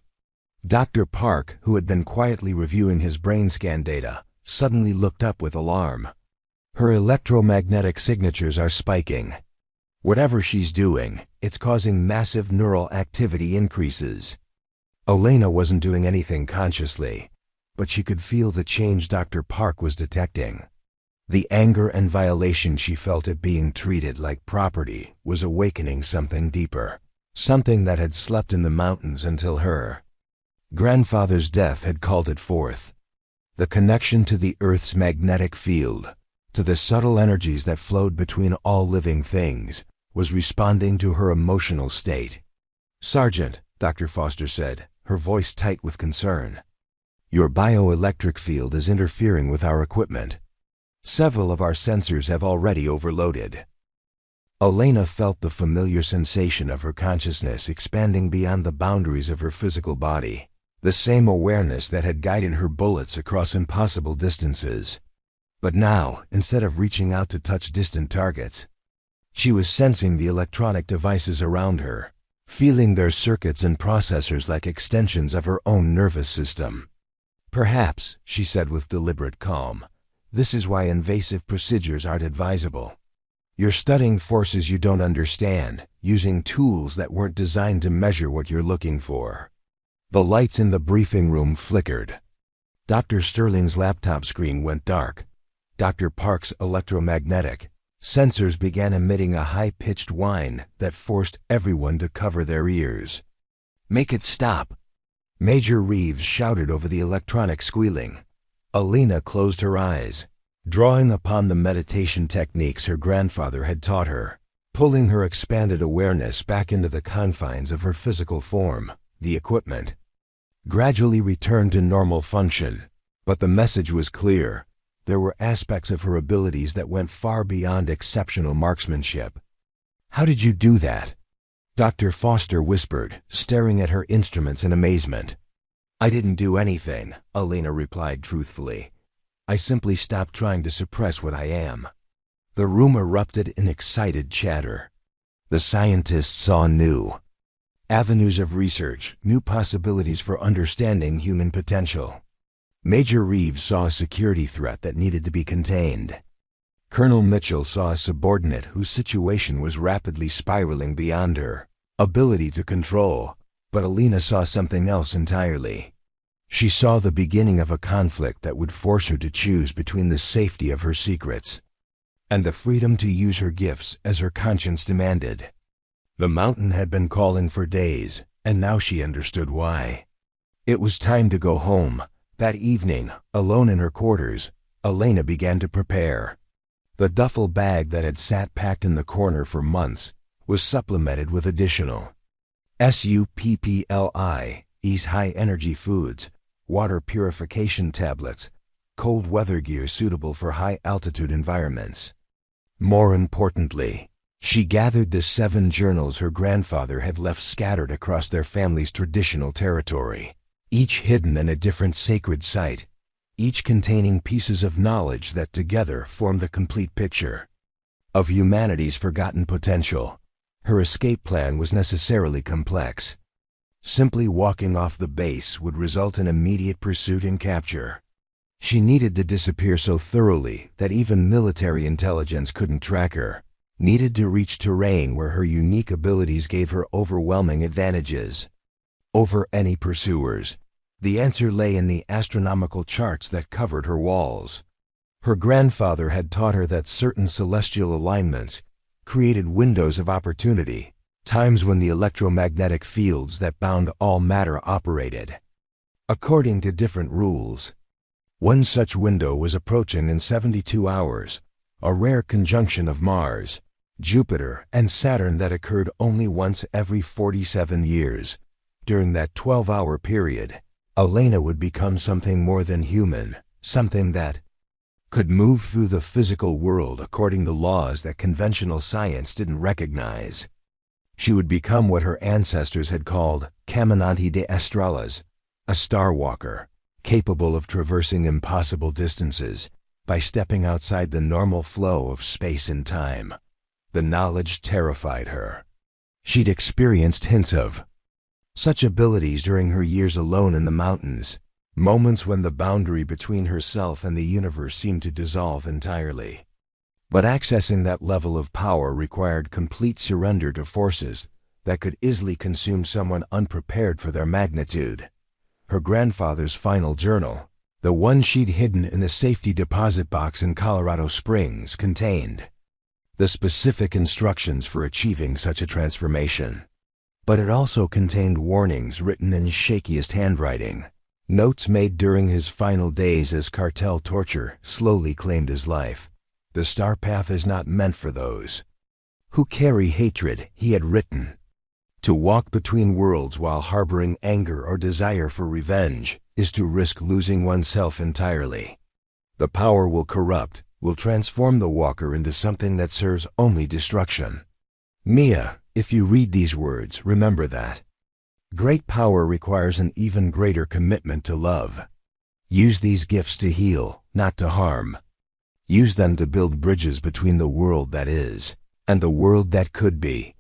Dr. Park, who had been quietly reviewing his brain scan data, suddenly looked up with alarm. "Her electromagnetic signatures are spiking. Whatever she's doing, it's causing massive neural activity increases." Elena wasn't doing anything consciously, but she could feel the change Dr. Park was detecting. The anger and violation she felt at being treated like property was awakening something deeper, something that had slept in the mountains until her grandfather's death had called it forth. The connection to the Earth's magnetic field, to the subtle energies that flowed between all living things, was responding to her emotional state. "Sergeant," Dr. Foster said, her voice tight with concern, "your bioelectric field is interfering with our equipment. Several of our sensors have already overloaded." Elena felt the familiar sensation of her consciousness expanding beyond the boundaries of her physical body, the same awareness that had guided her bullets across impossible distances. But now, instead of reaching out to touch distant targets, she was sensing the electronic devices around her, feeling their circuits and processors like extensions of her own nervous system. "Perhaps," she said with deliberate calm, "this is why invasive procedures aren't advisable. You're studying forces you don't understand, using tools that weren't designed to measure what you're looking for." The lights in the briefing room flickered. Dr. Sterling's laptop screen went dark. Dr. Park's electromagnetic sensors began emitting a high-pitched whine that forced everyone to cover their ears. "Make it stop!" Major Reeves shouted over the electronic squealing. Elena closed her eyes, drawing upon the meditation techniques her grandfather had taught her, pulling her expanded awareness back into the confines of her physical form. The equipment gradually returned to normal function, but the message was clear. There were aspects of her abilities that went far beyond exceptional marksmanship. "How did you do that?" Dr. Foster whispered, staring at her instruments in amazement. "I didn't do anything," Elena replied truthfully. "I simply stopped trying to suppress what I am." The room erupted in excited chatter. The scientists saw new avenues of research, new possibilities for understanding human potential. Major Reeves saw a security threat that needed to be contained. Colonel Mitchell saw a subordinate whose situation was rapidly spiraling beyond her ability to control, but Elena saw something else entirely. She saw the beginning of a conflict that would force her to choose between the safety of her secrets and the freedom to use her gifts as her conscience demanded. The mountain had been calling for days, and now she understood why. It was time to go home. That evening, alone in her quarters, Elena began to prepare. The duffel bag that had sat packed in the corner for months was supplemented with additional SUPPLI's high-energy foods, water purification tablets, cold weather gear suitable for high-altitude environments. More importantly, she gathered the 7 journals her grandfather had left scattered across their family's traditional territory, each hidden in a different sacred site, each containing pieces of knowledge that together formed a complete picture of humanity's forgotten potential. Her escape plan was necessarily complex. Simply walking off the base would result in immediate pursuit and capture. She needed to disappear so thoroughly that even military intelligence couldn't track her. Needed to reach terrain where her unique abilities gave her overwhelming advantages over any pursuers. The answer lay in the astronomical charts that covered her walls. Her grandfather had taught her that certain celestial alignments created windows of opportunity, times when the electromagnetic fields that bound all matter operated according to different rules. One such window was approaching in 72 hours, a rare conjunction of Mars, Jupiter, and Saturn that occurred only once every 47 years. During that 12-hour period, Elena would become something more than human, something that could move through the physical world according to laws that conventional science didn't recognize. She would become what her ancestors had called Caminante de Estrellas, a star walker, capable of traversing impossible distances by stepping outside the normal flow of space and time. The knowledge terrified her. She'd experienced hints of such abilities during her years alone in the mountains, moments when the boundary between herself and the universe seemed to dissolve entirely. But accessing that level of power required complete surrender to forces that could easily consume someone unprepared for their magnitude. Her grandfather's final journal, the one she'd hidden in a safety deposit box in Colorado Springs, contained the specific instructions for achieving such a transformation. But it also contained warnings written in shakiest handwriting, notes made during his final days as cartel torture slowly claimed his life. The star path is not meant for those who carry hatred, he had written. To walk between worlds while harboring anger or desire for revenge is to risk losing oneself entirely. The power will corrupt, will transform the walker into something that serves only destruction. Mia, if you read these words, remember that great power requires an even greater commitment to love. Use these gifts to heal, not to harm. Use them to build bridges between the world that is and the world that could be.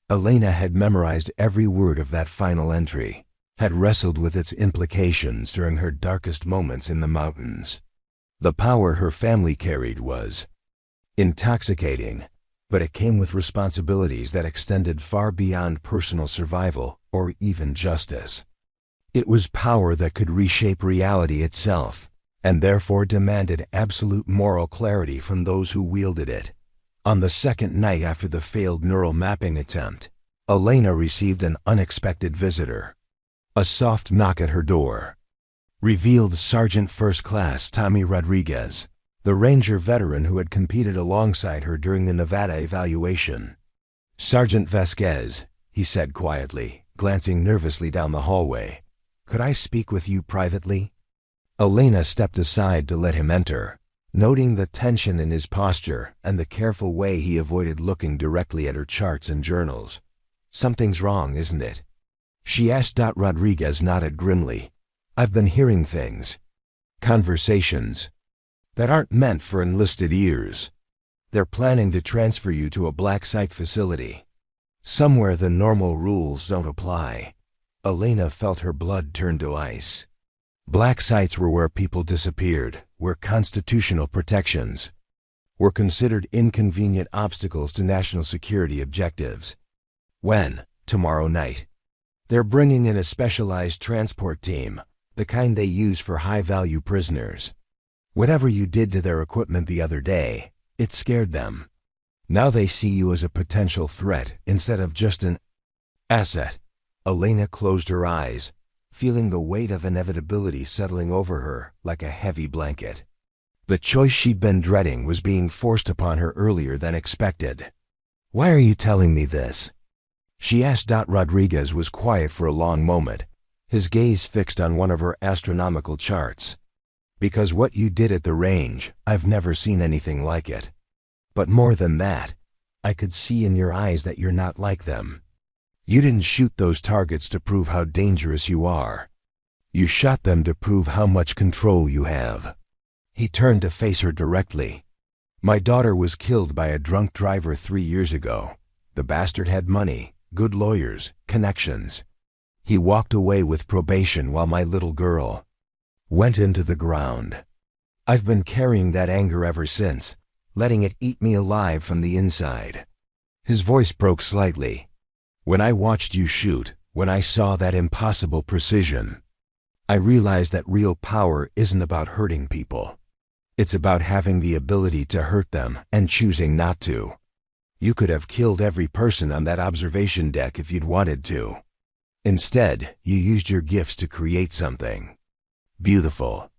Elena had memorized every word of that final entry, had wrestled with its implications during her darkest moments in the mountains. The power her family carried was intoxicating, but it came with responsibilities that extended far beyond personal survival or even justice. It was power that could reshape reality itself, and therefore demanded absolute moral clarity from those who wielded it. On the second night after the failed neural mapping attempt, Elena received an unexpected visitor. A soft knock at her door revealed Sergeant First Class Tommy Rodriguez, the Ranger veteran who had competed alongside her during the Nevada evaluation. "Sergeant Vasquez," he said quietly, glancing nervously down the hallway. "Could I speak with you privately?" Elena stepped aside to let him enter, noting the tension in his posture and the careful way he avoided looking directly at her charts and journals. "Something's wrong, isn't it?" she asked. Rodriguez nodded grimly. "I've been hearing things. Conversations that aren't meant for enlisted ears. They're planning to transfer you to a black site facility. Somewhere the normal rules don't apply. Elena felt her blood turn to ice. Black sites were where people disappeared, where constitutional protections were considered inconvenient obstacles to national security objectives. When, tomorrow night, they're bringing in a specialized transport team, the kind they use for high-value prisoners. Whatever you did to their equipment the other day, it scared them. Now they see you as a potential threat instead of just an asset. Elena closed her eyes, feeling the weight of inevitability settling over her like a heavy blanket. The choice she'd been dreading was being forced upon her earlier than expected. "Why are you telling me this?" she asked. Rodriguez was quiet for a long moment, his gaze fixed on one of her astronomical charts. "Because what you did at the range, I've never seen anything like it. But more than that, I could see in your eyes that you're not like them. You didn't shoot those targets to prove how dangerous you are. You shot them to prove how much control you have." He turned to face her directly. "My daughter was killed by a drunk driver 3 years ago. The bastard had money, good lawyers, connections. He walked away with probation while my little girl went into the ground. I've been carrying that anger ever since, letting it eat me alive from the inside." His voice broke slightly. "When I watched you shoot, when I saw that impossible precision, I realized that real power isn't about hurting people. It's about having the ability to hurt them and choosing not to. You could have killed every person on that observation deck if you'd wanted to. Instead, you used your gifts to create something beautiful."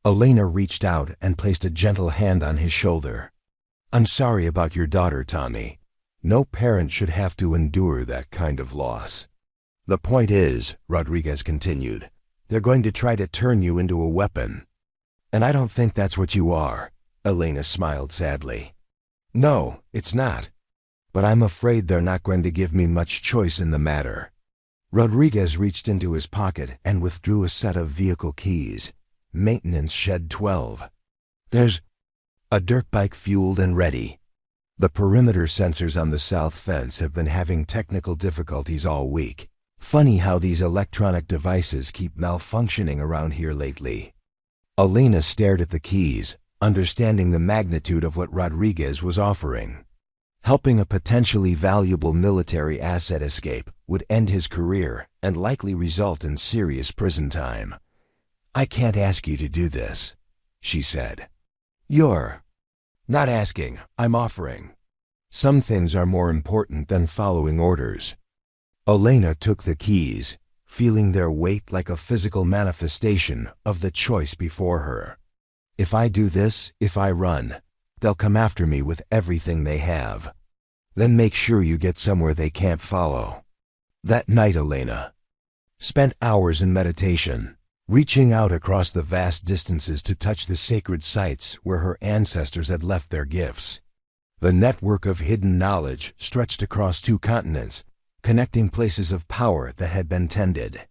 Elena reached out and placed a gentle hand on his shoulder. "I'm sorry about your daughter, Tommy. No parent should have to endure that kind of loss. The point is," Rodriguez continued, "they're going to try to turn you into a weapon. And I don't think that's what you are." Elena smiled sadly. "No, it's not. But I'm afraid they're not going to give me much choice in the matter." Rodriguez reached into his pocket and withdrew a set of vehicle keys. "Maintenance shed 12. There's a dirt bike fueled and ready. The perimeter sensors on the south fence have been having technical difficulties all week. Funny how these electronic devices keep malfunctioning around here lately." Elena stared at the keys, understanding the magnitude of what Rodriguez was offering. Helping a potentially valuable military asset escape would end his career and likely result in serious prison time. "I can't ask you to do this," she said. "You're not asking, I'm offering. Some things are more important than following orders." Elena took the keys, feeling their weight like a physical manifestation of the choice before her. "If I do this, if I run, they'll come after me with everything they have. Then make sure you get somewhere they can't follow." That night Elena spent hours in meditation, reaching out across the vast distances to touch the sacred sites where her ancestors had left their gifts. The network of hidden knowledge stretched across 2 continents, connecting places of power that had been tended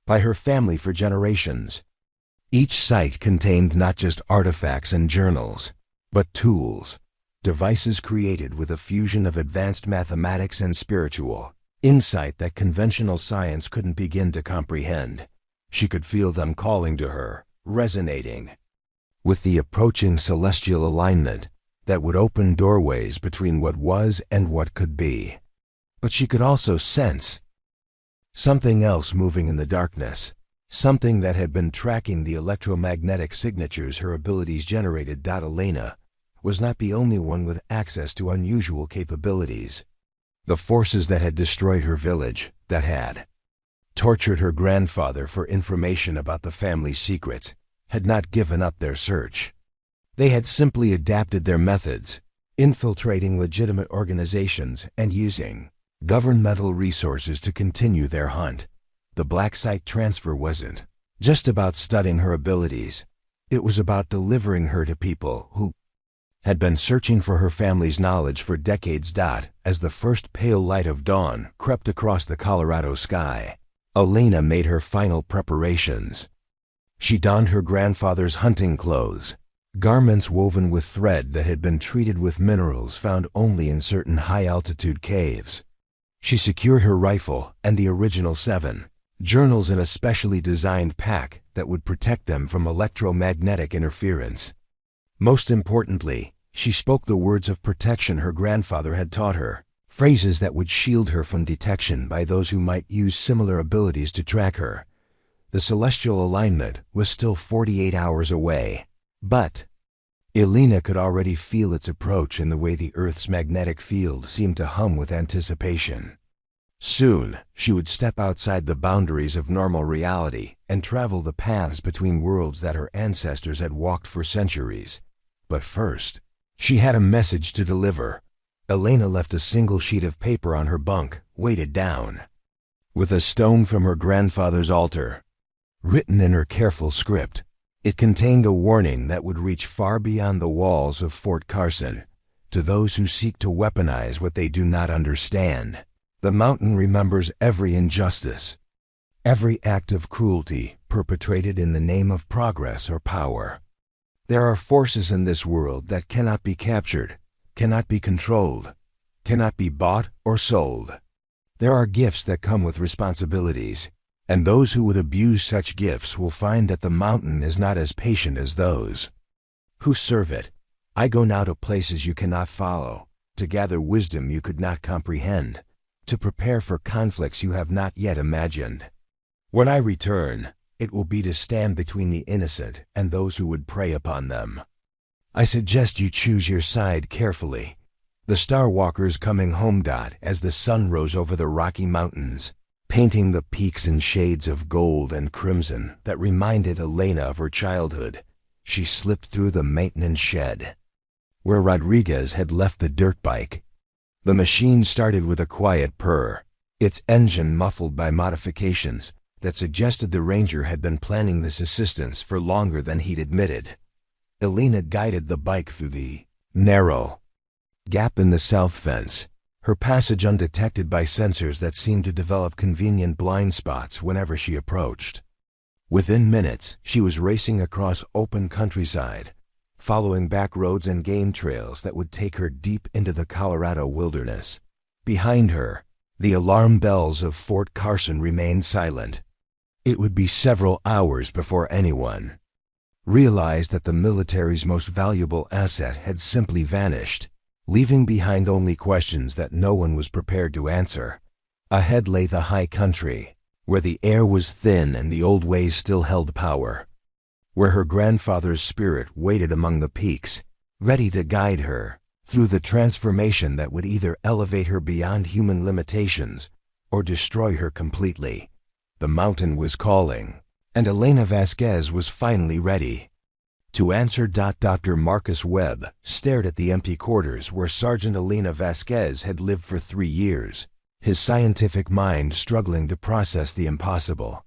by her family for generations. Each site contained not just artifacts and journals, but tools, devices created with a fusion of advanced mathematics and spiritual insight that conventional science couldn't begin to comprehend. She could feel them calling to her, resonating with the approaching celestial alignment that would open doorways between what was and what could be. But she could also sense something else moving in the darkness, something that had been tracking the electromagnetic signatures her abilities generated. Elena was not the only one with access to unusual capabilities. The forces that had destroyed her village, that had tortured her grandfather for information about the family's secrets, had not given up their search. They had simply adapted their methods, infiltrating legitimate organizations and using governmental resources to continue their hunt. The black site transfer wasn't just about studying her abilities. It was about delivering her to people who had been searching for her family's knowledge for decades. As the first pale light of dawn crept across the Colorado sky, Elena made her final preparations. She donned her grandfather's hunting clothes, garments woven with thread that had been treated with minerals found only in certain high-altitude caves. She secured her rifle and the original 7 journals in a specially designed pack that would protect them from electromagnetic interference. Most importantly, she spoke the words of protection her grandfather had taught her, phrases that would shield her from detection by those who might use similar abilities to track her. The celestial alignment was still 48 hours away, but Elena could already feel its approach in the way the Earth's magnetic field seemed to hum with anticipation. Soon, she would step outside the boundaries of normal reality and travel the paths between worlds that her ancestors had walked for centuries. But first, she had a message to deliver. Elena left a single sheet of paper on her bunk, weighted down with a stone from her grandfather's altar. Written in her careful script, it contained a warning that would reach far beyond the walls of Fort Carson. To those who seek to weaponize what they do not understand, the mountain remembers every injustice, every act of cruelty perpetrated in the name of progress or power. There are forces in this world that cannot be captured, cannot be controlled, cannot be bought or sold. There are gifts that come with responsibilities, and those who would abuse such gifts will find that the mountain is not as patient as those who serve it. I go now to places you cannot follow, to gather wisdom you could not comprehend, to prepare for conflicts you have not yet imagined. When I return, it will be to stand between the innocent and those who would prey upon them. I suggest you choose your side carefully. The Star Walker's coming home. As the sun rose over the Rocky Mountains, painting the peaks in shades of gold and crimson that reminded Elena of her childhood, she slipped through the maintenance shed, where Rodriguez had left the dirt bike. The machine started with a quiet purr, its engine muffled by modifications that suggested the ranger had been planning this assistance for longer than he'd admitted. Elena guided the bike through the narrow gap in the south fence, her passage undetected by sensors that seemed to develop convenient blind spots whenever she approached. Within minutes, she was racing across open countryside, following back roads and game trails that would take her deep into the Colorado wilderness. Behind her, the alarm bells of Fort Carson remained silent. It would be several hours before anyone realized that the military's most valuable asset had simply vanished, leaving behind only questions that no one was prepared to answer. Ahead lay the high country, where the air was thin and the old ways still held power, where her grandfather's spirit waited among the peaks, ready to guide her through the transformation that would either elevate her beyond human limitations or destroy her completely. The mountain was calling, and Elena Vasquez was finally ready to answer. Dr. Marcus Webb stared at the empty quarters where Sergeant Elena Vasquez had lived for 3 years, his scientific mind struggling to process the impossible.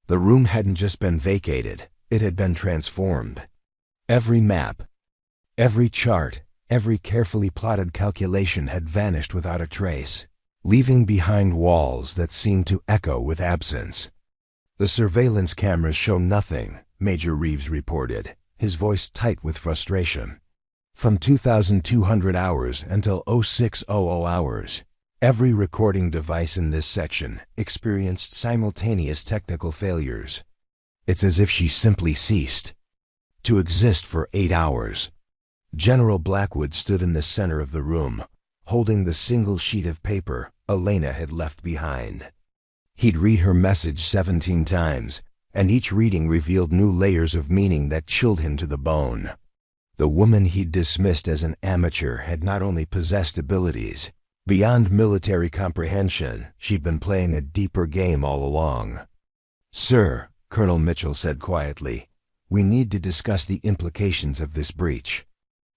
The room hadn't just been vacated, it had been transformed. Every map, every chart, every carefully plotted calculation had vanished without a trace, leaving behind walls that seemed to echo with absence. The surveillance cameras show nothing, Major Reeves reported, his voice tight with frustration. From 2,200 hours until 0600 hours, every recording device in this section experienced simultaneous technical failures. It's as if she simply ceased to exist for 8 hours. General Blackwood stood in the center of the room, holding the single sheet of paper Elena had left behind. He'd read her message 17 times, and each reading revealed new layers of meaning that chilled him to the bone. The woman he'd dismissed as an amateur had not only possessed abilities beyond military comprehension, she'd been playing a deeper game all along. "Sir," Colonel Mitchell said quietly, "we need to discuss the implications of this breach.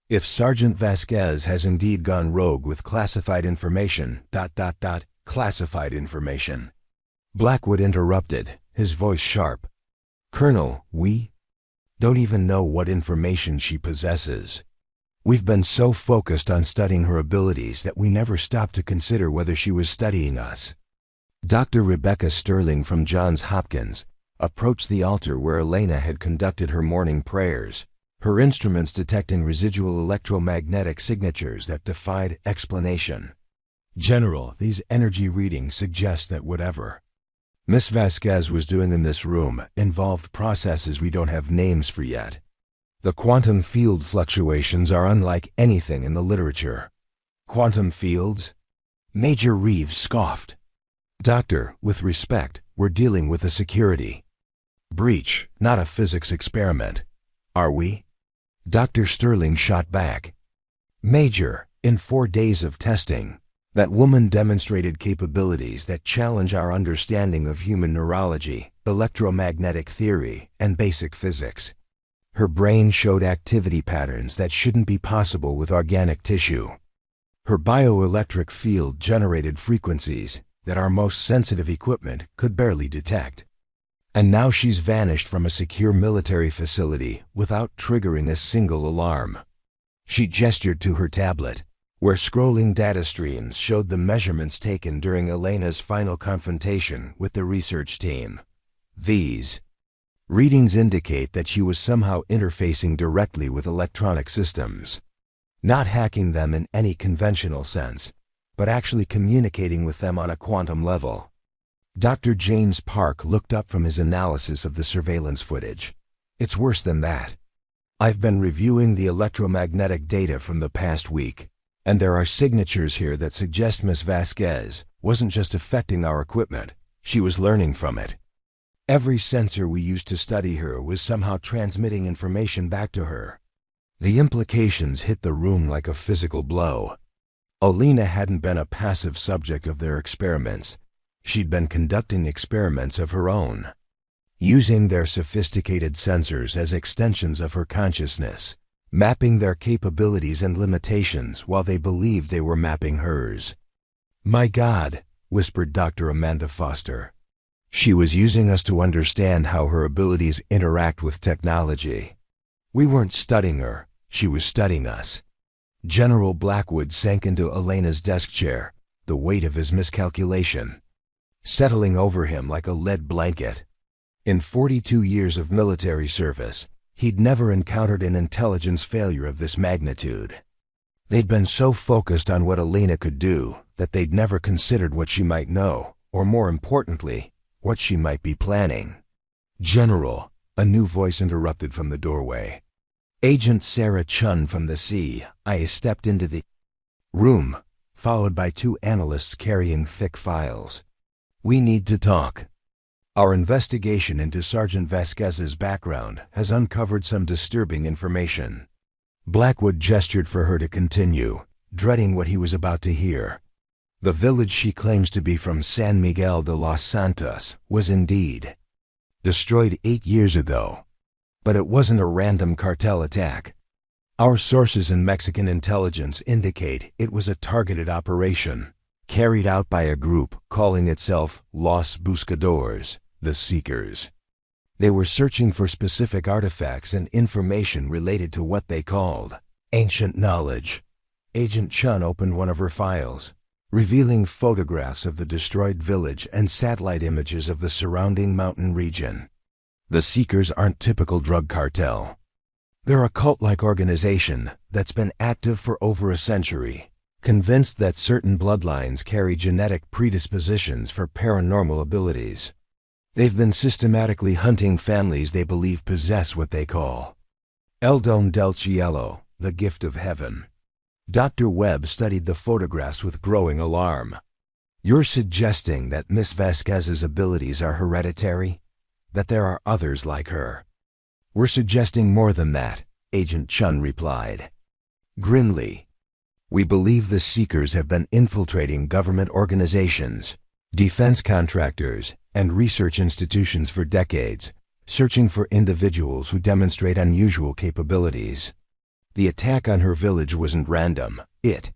If Sergeant Vasquez has indeed gone rogue with classified information, classified information." Blackwood interrupted, his voice sharp. "Colonel, we don't even know what information she possesses. We've been so focused on studying her abilities that we never stopped to consider whether she was studying us." Dr. Rebecca Sterling from Johns Hopkins approached the altar where Elena had conducted her morning prayers, her instruments detecting residual electromagnetic signatures that defied explanation. General, these energy readings suggest that whatever Miss Vasquez was doing in this room involved processes we don't have names for yet. The quantum field fluctuations are unlike anything in the literature. Quantum fields? Major Reeves scoffed. Doctor, with respect, we're dealing with a security breach, not a physics experiment. Are we? Dr. Sterling shot back. Major, in 4 days of testing, that woman demonstrated capabilities that challenge our understanding of human neurology, electromagnetic theory, and basic physics. Her brain showed activity patterns that shouldn't be possible with organic tissue. Her bioelectric field generated frequencies that our most sensitive equipment could barely detect. And now she's vanished from a secure military facility without triggering a single alarm. She gestured to her tablet, where scrolling data streams showed the measurements taken during Elena's final confrontation with the research team. These readings indicate that she was somehow interfacing directly with electronic systems, not hacking them in any conventional sense, but actually communicating with them on a quantum level. Dr. James Park looked up from his analysis of the surveillance footage. It's worse than that. I've been reviewing the electromagnetic data from the past week, and there are signatures here that suggest Miss Vasquez wasn't just affecting our equipment, she was learning from it. Every sensor we used to study her was somehow transmitting information back to her. The implications hit the room like a physical blow. Elena hadn't been a passive subject of their experiments. She'd been conducting experiments of her own, using their sophisticated sensors as extensions of her consciousness, mapping their capabilities and limitations while they believed they were mapping hers. "My God," whispered Dr. Amanda Foster. "She was using us to understand how her abilities interact with technology. We weren't studying her, she was studying us." General Blackwood sank into Elena's desk chair, the weight of his miscalculation settling over him like a lead blanket. In 42 years of military service, he'd never encountered an intelligence failure of this magnitude. They'd been so focused on what Elena could do that they'd never considered what she might know, or more importantly, what she might be planning. "General," a new voice interrupted from the doorway. Agent Sarah Chun from the CIA stepped into the room, followed by 2 analysts carrying thick files. "We need to talk. Our investigation into Sergeant Vasquez's background has uncovered some disturbing information." Blackwood gestured for her to continue, dreading what he was about to hear. The village she claims to be from, San Miguel de los Santos, was indeed destroyed 8 years ago. But it wasn't a random cartel attack. Our sources in Mexican intelligence indicate it was a targeted operation, carried out by a group calling itself Los Buscadores, the Seekers. They were searching for specific artifacts and information related to what they called ancient knowledge. Agent Chun opened one of her files, revealing photographs of the destroyed village and satellite images of the surrounding mountain region. The Seekers aren't typical drug cartel. They're a cult-like organization that's been active for over a century, convinced that certain bloodlines carry genetic predispositions for paranormal abilities. They've been systematically hunting families they believe possess what they call El Don del Cielo, the gift of heaven. Dr. Webb studied the photographs with growing alarm. "You're suggesting that Miss Vasquez's abilities are hereditary? That there are others like her?" "We're suggesting more than that," Agent Chun replied grimly. "We believe the Seekers have been infiltrating government organizations, defense contractors, and research institutions for decades, searching for individuals who demonstrate unusual capabilities. The attack on her village wasn't random. It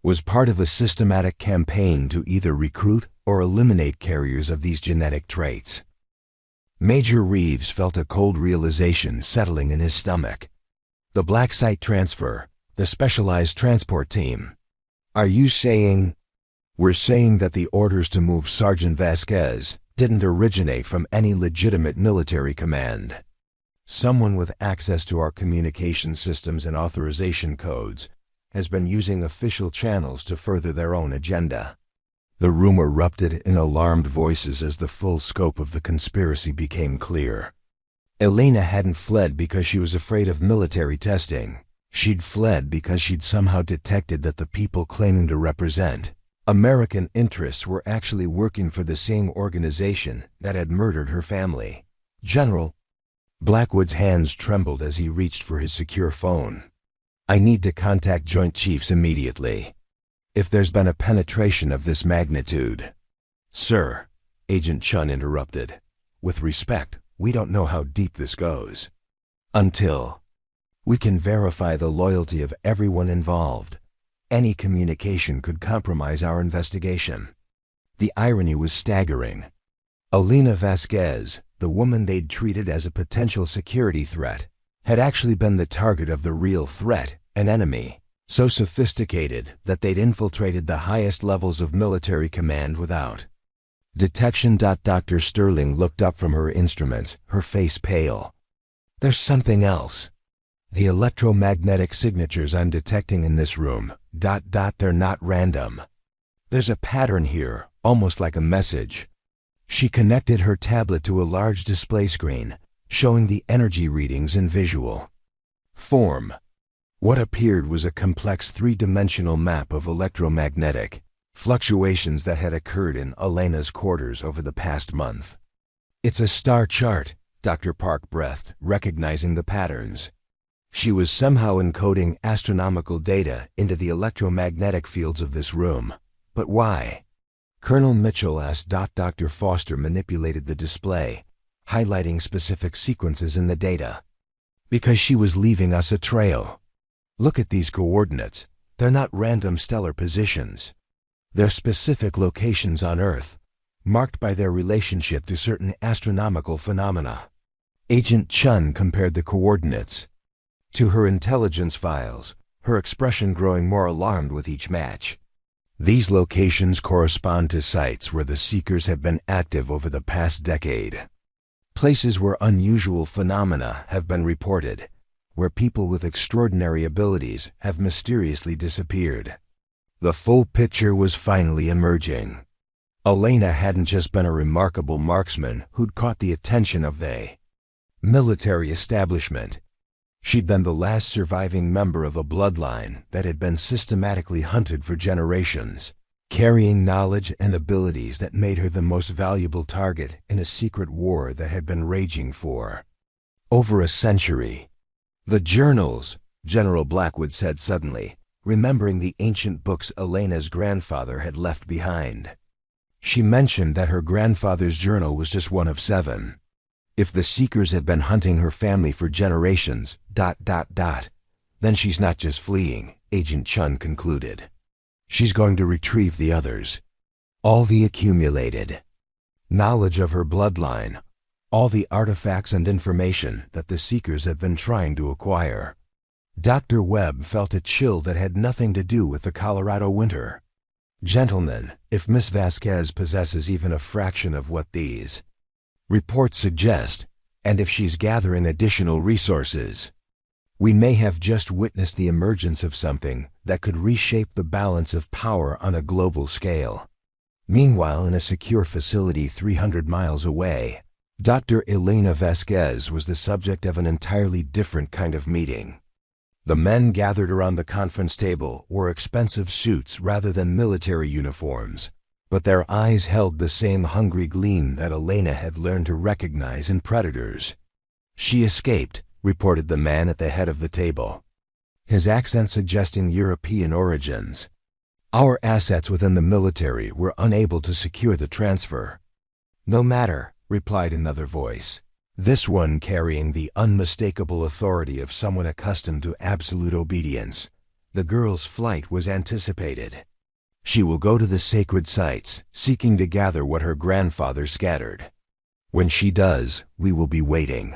was part of a systematic campaign to either recruit or eliminate carriers of these genetic traits." Major Reeves felt a cold realization settling in his stomach. The Black Site Transfer, the specialized transport team. "Are you saying—" "We're saying that the orders to move Sergeant Vasquez didn't originate from any legitimate military command. Someone with access to our communication systems and authorization codes has been using official channels to further their own agenda. The room erupted in alarmed voices as the full scope of the conspiracy became clear. Elena hadn't fled because she was afraid of military testing. She'd fled because she'd somehow detected that the people claiming to represent American interests were actually working for the same organization that had murdered her family. General Blackwood's hands trembled as he reached for his secure phone. "I need to contact Joint Chiefs immediately. If there's been a penetration of this magnitude." "Sir," Agent Chun interrupted, "with respect, we don't know how deep this goes. Until we can verify the loyalty of everyone involved, any communication could compromise our investigation." The irony was staggering. Elena Vasquez, the woman they'd treated as a potential security threat, had actually been the target of the real threat, an enemy so sophisticated that they'd infiltrated the highest levels of military command without detection. Dr. Sterling looked up from her instruments, her face pale. "There's something else. The electromagnetic signatures I'm detecting in this room, they're not random. There's a pattern here, almost like a message." She connected her tablet to a large display screen, showing the energy readings in visual form. What appeared was a complex three-dimensional map of electromagnetic fluctuations that had occurred in Elena's quarters over the past month. "It's a star chart," Dr. Park breathed, recognizing the patterns. She was somehow encoding astronomical data into the electromagnetic fields of this room. But why? Colonel Mitchell asked. Dr. Foster manipulated the display, highlighting specific sequences in the data. "Because she was leaving us a trail. Look at these coordinates. They're not random stellar positions. They're specific locations on Earth, marked by their relationship to certain astronomical phenomena." Agent Chun compared the coordinates to her intelligence files, her expression growing more alarmed with each match. "These locations correspond to sites where the Seekers have been active over the past decade. Places where unusual phenomena have been reported, where people with extraordinary abilities have mysteriously disappeared." The full picture was finally emerging. Elena hadn't just been a remarkable marksman who'd caught the attention of the military establishment. She'd been the last surviving member of a bloodline that had been systematically hunted for generations, carrying knowledge and abilities that made her the most valuable target in a secret war that had been raging for over a century. "The journals," General Blackwood said suddenly, remembering the ancient books Elena's grandfather had left behind. She mentioned that her grandfather's journal was just one of 7. If the Seekers had been hunting her family for generations, then she's not just fleeing, Agent Chun concluded. She's going to retrieve the others. All the accumulated knowledge of her bloodline, all the artifacts and information that the Seekers have been trying to acquire. Dr. Webb felt a chill that had nothing to do with the Colorado winter. "Gentlemen, if Miss Vasquez possesses even a fraction of what these reports suggest, and if she's gathering additional resources, we may have just witnessed the emergence of something that could reshape the balance of power on a global scale." Meanwhile, in a secure facility 300 miles away, Dr. Elena Vasquez was the subject of an entirely different kind of meeting. The men gathered around the conference table wore expensive suits rather than military uniforms, but their eyes held the same hungry gleam that Elena had learned to recognize in predators. "She escaped," reported the man at the head of the table, his accent suggesting European origins. "Our assets within the military were unable to secure the transfer." "No matter," replied another voice, this one carrying the unmistakable authority of someone accustomed to absolute obedience. "The girl's flight was anticipated. She will go to the sacred sites, seeking to gather what her grandfather scattered. When she does, we will be waiting."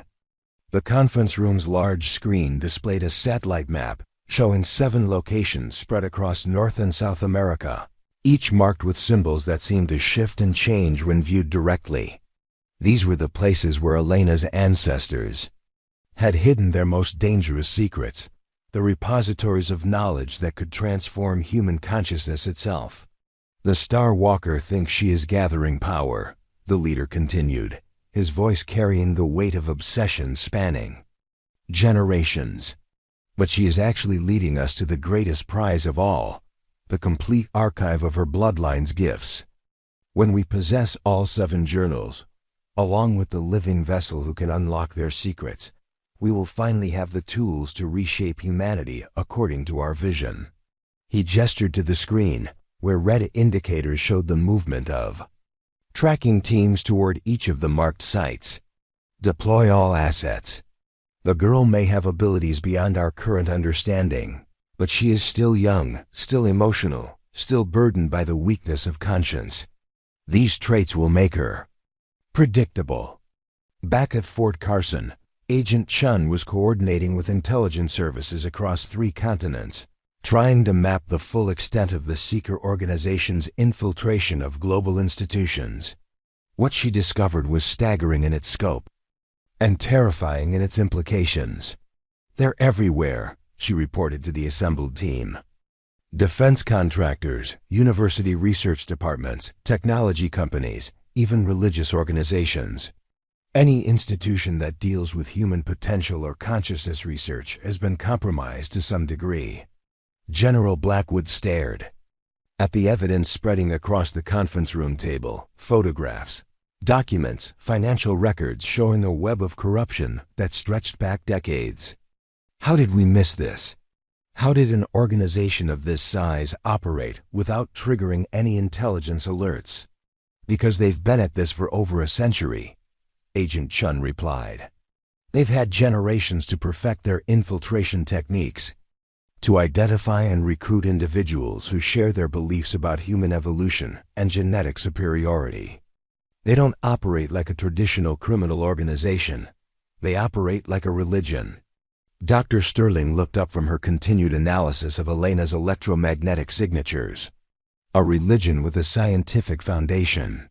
The conference room's large screen displayed a satellite map showing 7 locations spread across North and South America, each marked with symbols that seemed to shift and change when viewed directly. These were the places where Elena's ancestors had hidden their most dangerous secrets, the repositories of knowledge that could transform human consciousness itself. The Star Walker thinks she is gathering power, the leader continued, his voice carrying the weight of obsession spanning generations. But she is actually leading us to the greatest prize of all, the complete archive of her bloodline's gifts. When we possess all 7 journals, along with the living vessel who can unlock their secrets, we will finally have the tools to reshape humanity according to our vision. He gestured to the screen, where red indicators showed the movement of tracking teams toward each of the marked sites. Deploy all assets. The girl may have abilities beyond our current understanding, but she is still young, still emotional, still burdened by the weakness of conscience. These traits will make her predictable. Back at Fort Carson, Agent Chun was coordinating with intelligence services across 3 continents, trying to map the full extent of the Seeker organization's infiltration of global institutions. What she discovered was staggering in its scope and terrifying in its implications. They're everywhere, she reported to the assembled team. Defense contractors, university research departments, technology companies, even religious organizations. Any institution that deals with human potential or consciousness research has been compromised to some degree. General Blackwood stared at the evidence spreading across the conference room table, photographs, documents, financial records showing a web of corruption that stretched back decades. How did we miss this? How did an organization of this size operate without triggering any intelligence alerts? Because they've been at this for over a century, Agent Chun replied. They've had generations to perfect their infiltration techniques, to identify and recruit individuals who share their beliefs about human evolution and genetic superiority. They don't operate like a traditional criminal organization. They operate like a religion. Dr. Sterling looked up from her continued analysis of Elena's electromagnetic signatures. A religion with a scientific foundation.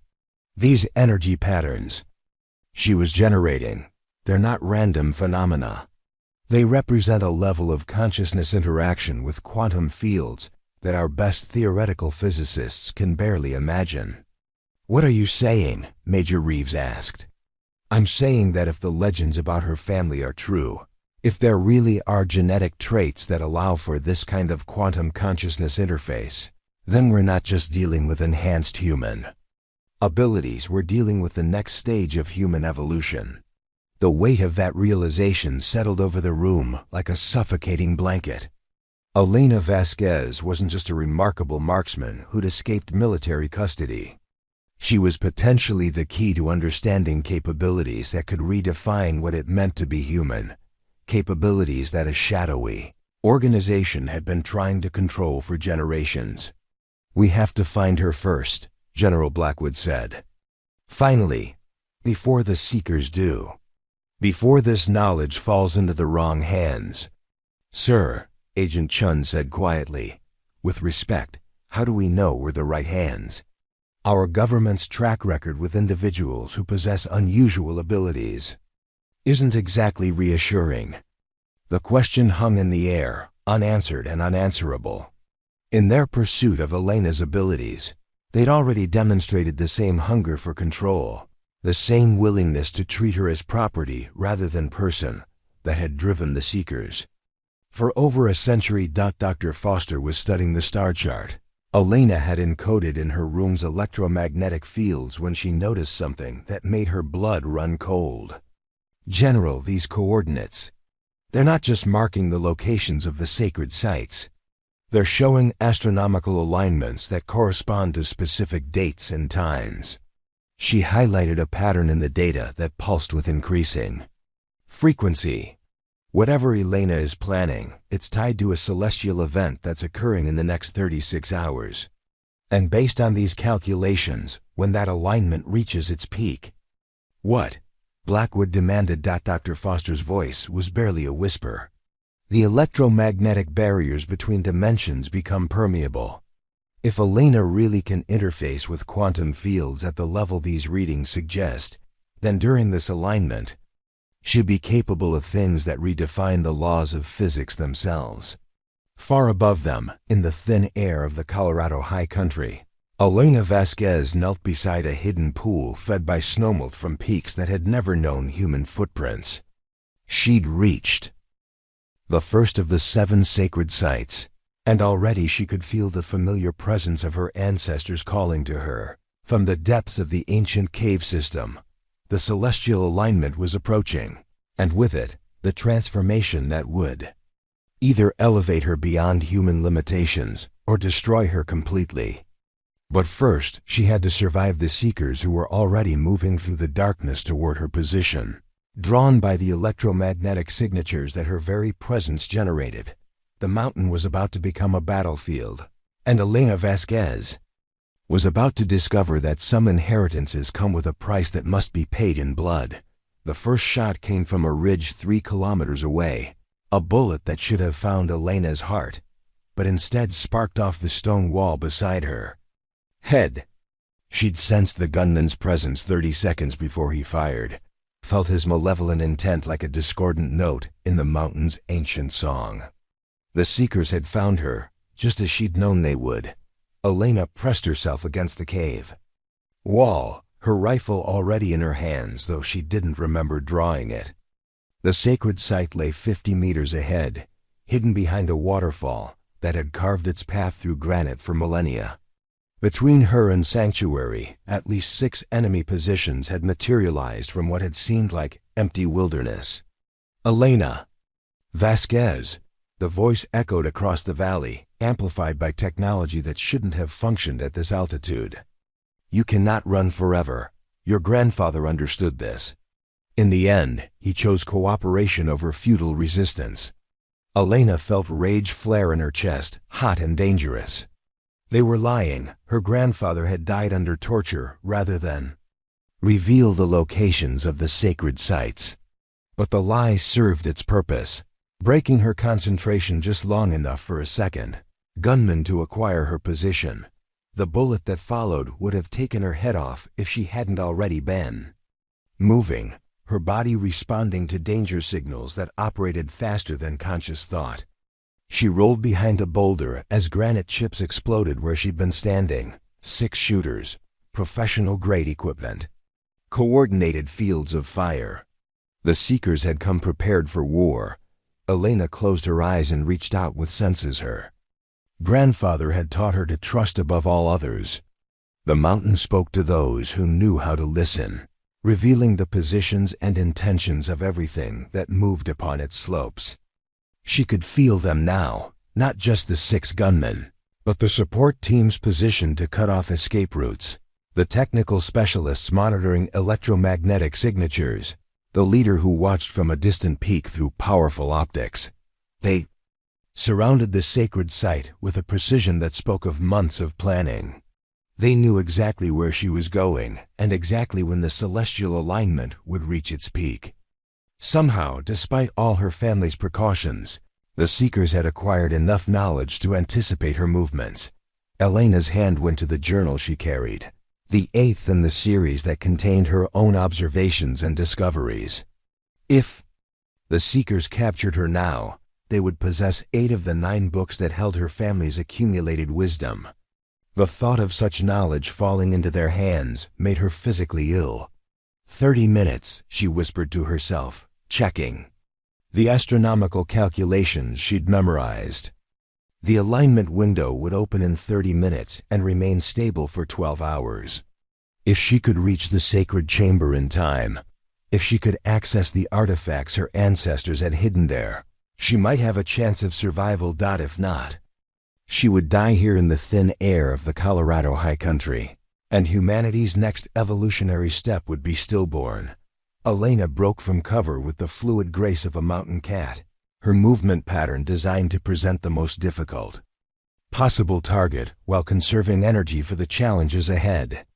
These energy patterns she was generating, they're not random phenomena. They represent a level of consciousness interaction with quantum fields that our best theoretical physicists can barely imagine. What are you saying? Major Reeves asked. I'm saying that if the legends about her family are true, if there really are genetic traits that allow for this kind of quantum consciousness interface, then we're not just dealing with enhanced human abilities, we're dealing with the next stage of human evolution. The weight of that realization settled over the room like a suffocating blanket. Elena Vasquez wasn't just a remarkable marksman who'd escaped military custody. She was potentially the key to understanding capabilities that could redefine what it meant to be human, capabilities that a shadowy organization had been trying to control for generations. We have to find her first, General Blackwood said. Finally, before the Seekers do. Before this knowledge falls into the wrong hands. Sir, Agent Chun said quietly, with respect, how do we know we're the right hands? Our government's track record with individuals who possess unusual abilities isn't exactly reassuring. The question hung in the air, unanswered and unanswerable. In their pursuit of Elena's abilities, they'd already demonstrated the same hunger for control, the same willingness to treat her as property rather than person that had driven the Seekers. For over a century, Dr. Foster was studying the star chart. Elena had encoded in her room's electromagnetic fields when she noticed something that made her blood run cold. General, these coordinates, they're not just marking the locations of the sacred sites. They're showing astronomical alignments that correspond to specific dates and times. She highlighted a pattern in the data that pulsed with increasing frequency. Whatever Elena is planning, it's tied to a celestial event that's occurring in the next 36 hours. And based on these calculations, when that alignment reaches its peak. What? Blackwood demanded. Dr. Foster's voice was barely a whisper. The electromagnetic barriers between dimensions become permeable. If Elena really can interface with quantum fields at the level these readings suggest, then during this alignment, She'd be capable of things that redefine the laws of physics themselves. Far above them, in the thin air of the Colorado high country, Elena Vasquez knelt beside a hidden pool fed by snowmelt from peaks that had never known human footprints. She'd reached the first of the 7 sacred sites, and already she could feel the familiar presence of her ancestors calling to her. From the depths of the ancient cave system, the celestial alignment was approaching, and with it, the transformation that would either elevate her beyond human limitations or destroy her completely. But first, she had to survive the Seekers who were already moving through the darkness toward her position. Drawn by the electromagnetic signatures that her very presence generated, the mountain was about to become a battlefield, and Elena Vasquez was about to discover that some inheritances come with a price that must be paid in blood. The first shot came from a ridge 3 kilometers away, a bullet that should have found Elena's heart, but instead sparked off the stone wall beside her head. She'd sensed the gunman's presence 30 seconds before he fired, felt his malevolent intent like a discordant note in the mountain's ancient song. The Seekers had found her, just as she'd known they would. Elena pressed herself against the cave wall, her rifle already in her hands, though she didn't remember drawing it. The sacred site lay 50 meters ahead, hidden behind a waterfall that had carved its path through granite for millennia. Between her and sanctuary, at least 6 enemy positions had materialized from what had seemed like empty wilderness. Elena Vasquez, the voice echoed across the valley, amplified by technology that shouldn't have functioned at this altitude. You cannot run forever. Your grandfather understood this. In the end, he chose cooperation over futile resistance. Elena felt rage flare in her chest, hot and dangerous. They were lying. Her grandfather had died under torture rather than reveal the locations of the sacred sites. But the lie served its purpose, breaking her concentration just long enough for a second gunman to acquire her position. The bullet that followed would have taken her head off if she hadn't already been moving, her body responding to danger signals that operated faster than conscious thought. She rolled behind a boulder as granite chips exploded where she'd been standing. 6 shooters, professional-grade equipment, coordinated fields of fire. The Seekers had come prepared for war. Elena closed her eyes and reached out with senses her grandfather had taught her to trust above all others. The mountain spoke to those who knew how to listen, revealing the positions and intentions of everything that moved upon its slopes. She could feel them now, not just the 6 gunmen, but the support teams positioned to cut off escape routes, the technical specialists monitoring electromagnetic signatures, the leader who watched from a distant peak through powerful optics. They surrounded the sacred site with a precision that spoke of months of planning. They knew exactly where she was going and exactly when the celestial alignment would reach its peak. Somehow, despite all her family's precautions, the Seekers had acquired enough knowledge to anticipate her movements. Elena's hand went to the journal she carried, the 8th in the series that contained her own observations and discoveries. If the Seekers captured her now, they would possess 8 of the 9 books that held her family's accumulated wisdom. The thought of such knowledge falling into their hands made her physically ill. 30 minutes, she whispered to herself, checking the astronomical calculations she'd memorized. The alignment window would open in 30 minutes and remain stable for 12 hours. If she could reach the sacred chamber in time, if she could access the artifacts her ancestors had hidden there, she might have a chance of survival. If not, she would die here in the thin air of the Colorado high country, and humanity's next evolutionary step would be stillborn. Elena broke from cover with the fluid grace of a mountain cat, her movement pattern designed to present the most difficult possible target while conserving energy for the challenges ahead.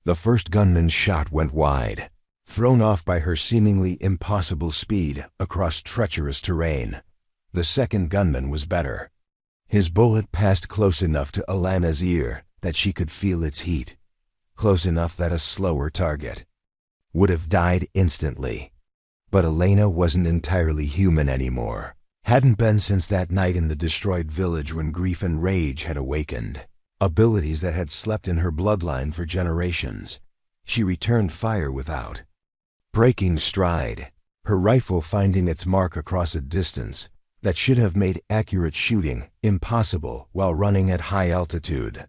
The first gunman's shot went wide, thrown off by her seemingly impossible speed across treacherous terrain. The second gunman was better. His bullet passed close enough to Elena's ear that she could feel its heat, close enough that a slower target would have died instantly. But Elena wasn't entirely human anymore. Hadn't been since that night in the destroyed village when grief and rage had awakened. Abilities that had slept in her bloodline for generations. She returned fire without breaking stride, her rifle finding its mark across a distance that should have made accurate shooting impossible while running at high altitude.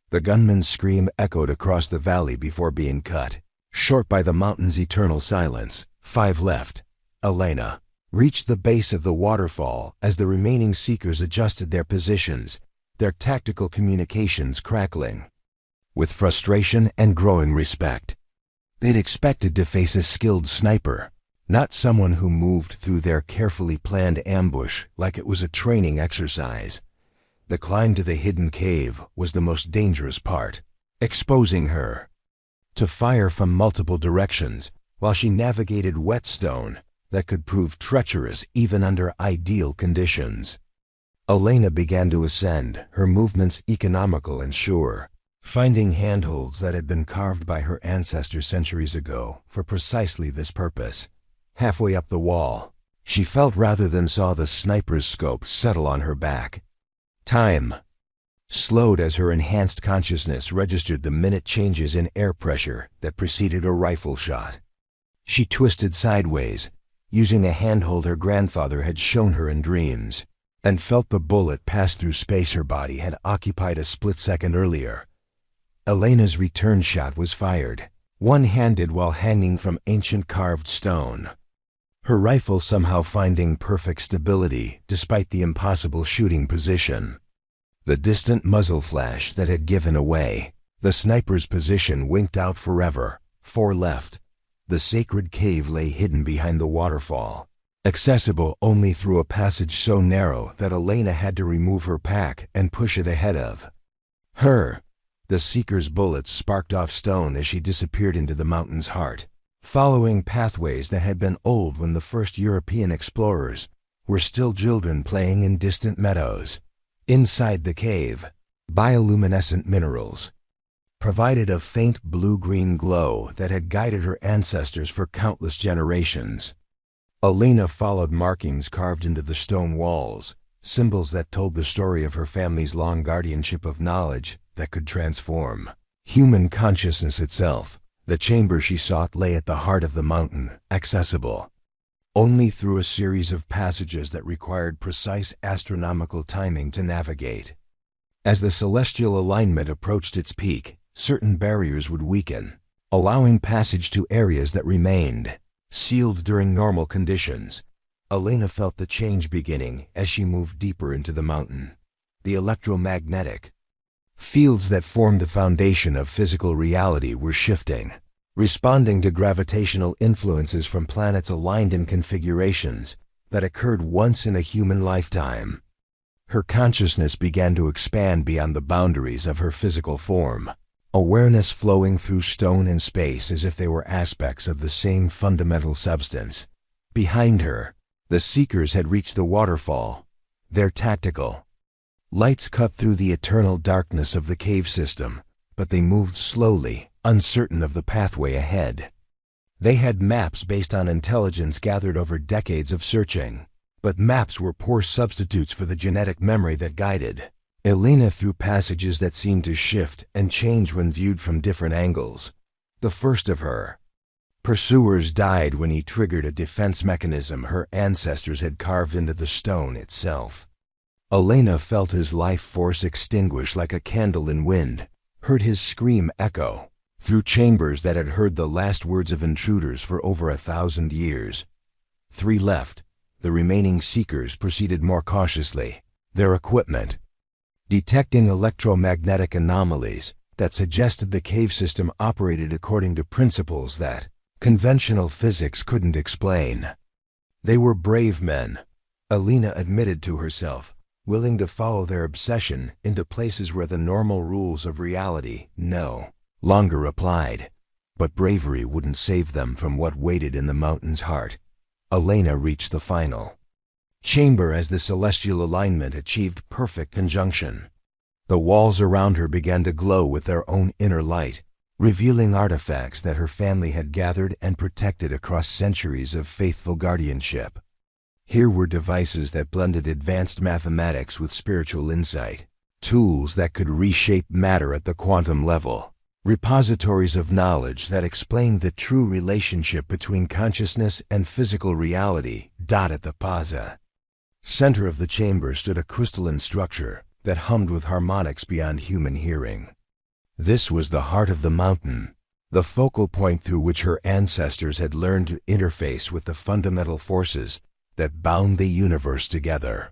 The gunman's scream echoed across the valley before being cut short by the mountain's eternal silence. 5 left. Elena reached the base of the waterfall as the remaining seekers adjusted their positions, their tactical communications crackling with frustration and growing respect. They'd expected to face a skilled sniper, not someone who moved through their carefully planned ambush like it was a training exercise. The climb to the hidden cave was the most dangerous part, exposing her to fire from multiple directions while she navigated wet stone that could prove treacherous even under ideal conditions. Elena began to ascend, her movements economical and sure, finding handholds that had been carved by her ancestors centuries ago for precisely this purpose. Halfway up the wall, she felt rather than saw the sniper's scope settle on her back. Time slowed as her enhanced consciousness registered the minute changes in air pressure that preceded a rifle shot. She twisted sideways, using a handhold her grandfather had shown her in dreams, and felt the bullet pass through space her body had occupied a split second earlier. Elena's return shot was fired, one-handed while hanging from ancient carved stone, her rifle somehow finding perfect stability despite the impossible shooting position. The distant muzzle flash that had given away, the sniper's position winked out forever. 4 left. The sacred cave lay hidden behind the waterfall, accessible only through a passage so narrow that Elena had to remove her pack and push it ahead of her. The seeker's bullets sparked off stone as she disappeared into the mountain's heart, following pathways that had been old when the first European explorers were still children playing in distant meadows. Inside the cave, bioluminescent minerals provided a faint blue-green glow that had guided her ancestors for countless generations. Elena followed markings carved into the stone walls, symbols that told the story of her family's long guardianship of knowledge that could transform human consciousness itself. The chamber she sought lay at the heart of the mountain, accessible only through a series of passages that required precise astronomical timing to navigate. As the celestial alignment approached its peak, certain barriers would weaken, allowing passage to areas that remained sealed during normal conditions. Elena felt the change beginning as she moved deeper into the mountain. The electromagnetic fields that formed the foundation of physical reality were shifting, responding to gravitational influences from planets aligned in configurations that occurred once in a human lifetime. Her consciousness began to expand beyond the boundaries of her physical form, awareness flowing through stone and space as if they were aspects of the same fundamental substance. Behind her, the seekers had reached the waterfall. Their tactical lights cut through the eternal darkness of the cave system, but they moved slowly, uncertain of the pathway ahead. They had maps based on intelligence gathered over decades of searching, but maps were poor substitutes for the genetic memory that guided Elena through passages that seemed to shift and change when viewed from different angles. The first of her pursuers died when he triggered a defense mechanism her ancestors had carved into the stone itself. Elena felt his life force extinguish like a candle in wind, heard his scream echo through chambers that had heard the last words of intruders for over 1,000 years. 3 left. The remaining seekers proceeded more cautiously, their equipment detecting electromagnetic anomalies that suggested the cave system operated according to principles that conventional physics couldn't explain. They were brave men, Elena admitted to herself, willing to follow their obsession into places where the normal rules of reality no longer applied. But bravery wouldn't save them from what waited in the mountain's heart. Elena reached the final chamber as the celestial alignment achieved perfect conjunction. The walls around her began to glow with their own inner light, revealing artifacts that her family had gathered and protected across centuries of faithful guardianship. Here were devices that blended advanced mathematics with spiritual insight, tools that could reshape matter at the quantum level, repositories of knowledge that explained the true relationship between consciousness and physical reality. At the plaza center of the chamber stood a crystalline structure that hummed with harmonics beyond human hearing. This was the heart of the mountain, the focal point through which her ancestors had learned to interface with the fundamental forces that bound the universe together.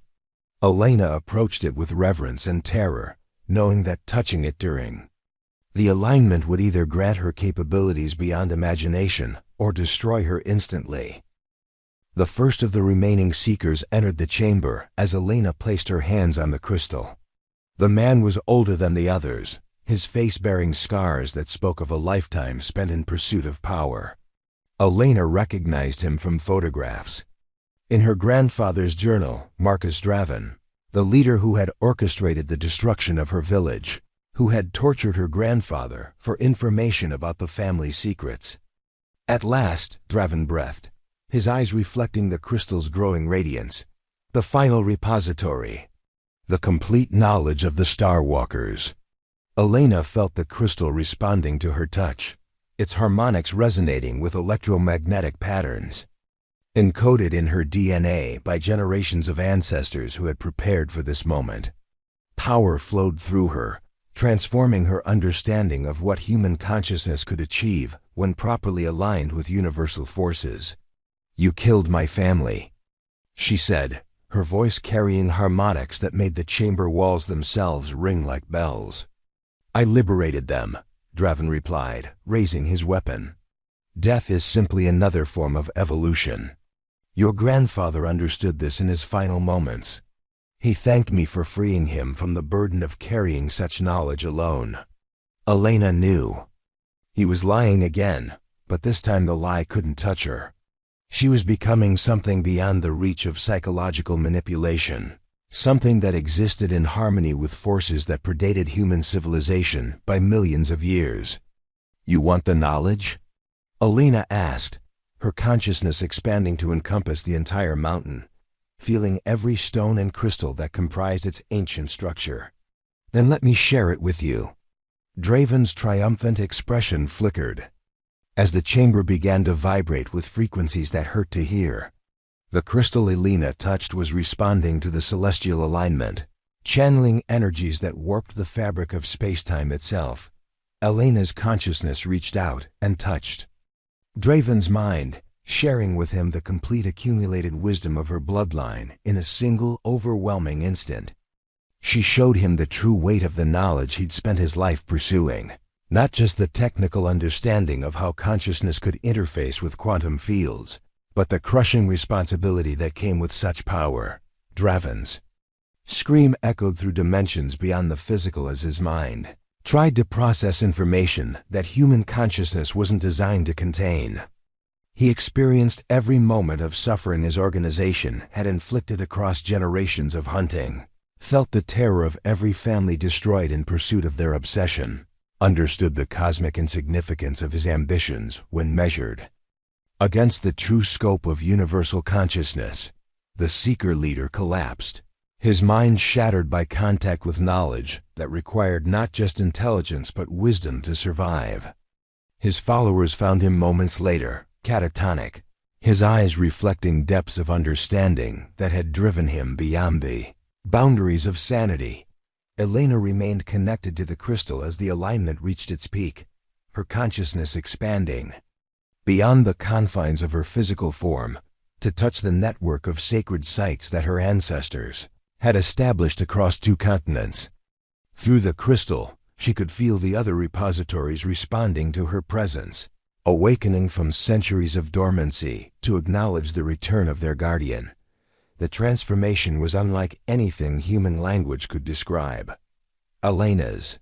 Elena approached it with reverence and terror, knowing that touching it during the alignment would either grant her capabilities beyond imagination or destroy her instantly. The first of the remaining seekers entered the chamber as Elena placed her hands on the crystal. The man was older than the others, his face bearing scars that spoke of a lifetime spent in pursuit of power. Elena recognized him from photographs. In her grandfather's journal, Marcus Draven, the leader who had orchestrated the destruction of her village, who had tortured her grandfather for information about the family's secrets. At last, Draven breathed, his eyes reflecting the crystal's growing radiance. The final repository. The complete knowledge of the Starwalkers. Elena felt the crystal responding to her touch, its harmonics resonating with electromagnetic patterns. Encoded in her DNA by generations of ancestors who had prepared for this moment. Power flowed through her, transforming her understanding of what human consciousness could achieve when properly aligned with universal forces. "You killed my family," she said, her voice carrying harmonics that made the chamber walls themselves ring like bells. "I liberated them," Draven replied, raising his weapon. "Death is simply another form of evolution. Your grandfather understood this in his final moments. He thanked me for freeing him from the burden of carrying such knowledge alone." Elena knew. He was lying again, but this time the lie couldn't touch her. She was becoming something beyond the reach of psychological manipulation, something that existed in harmony with forces that predated human civilization by millions of years. "You want the knowledge?" Elena asked, her consciousness expanding to encompass the entire mountain, feeling every stone and crystal that comprised its ancient structure. "Then let me share it with you." Draven's triumphant expression flickered as the chamber began to vibrate with frequencies that hurt to hear. The crystal Elena touched was responding to the celestial alignment, channeling energies that warped the fabric of space-time itself. Elena's consciousness reached out and touched Draven's mind, sharing with him the complete accumulated wisdom of her bloodline in a single, overwhelming instant. She showed him the true weight of the knowledge he'd spent his life pursuing. Not just the technical understanding of how consciousness could interface with quantum fields, but the crushing responsibility that came with such power. Draven's scream echoed through dimensions beyond the physical as his mind tried to process information that human consciousness wasn't designed to contain. He experienced every moment of suffering his organization had inflicted across generations of hunting, felt the terror of every family destroyed in pursuit of their obsession, understood the cosmic insignificance of his ambitions when measured against the true scope of universal consciousness. The seeker leader collapsed, his mind shattered by contact with knowledge that required not just intelligence but wisdom to survive. His followers found him moments later, catatonic, his eyes reflecting depths of understanding that had driven him beyond the boundaries of sanity. Elena remained connected to the crystal as the alignment reached its peak, her consciousness expanding beyond the confines of her physical form to touch the network of sacred sites that her ancestors had established across 2 continents. Through the crystal, she could feel the other repositories responding to her presence, awakening from centuries of dormancy to acknowledge the return of their guardian. The transformation was unlike anything human language could describe. Elena's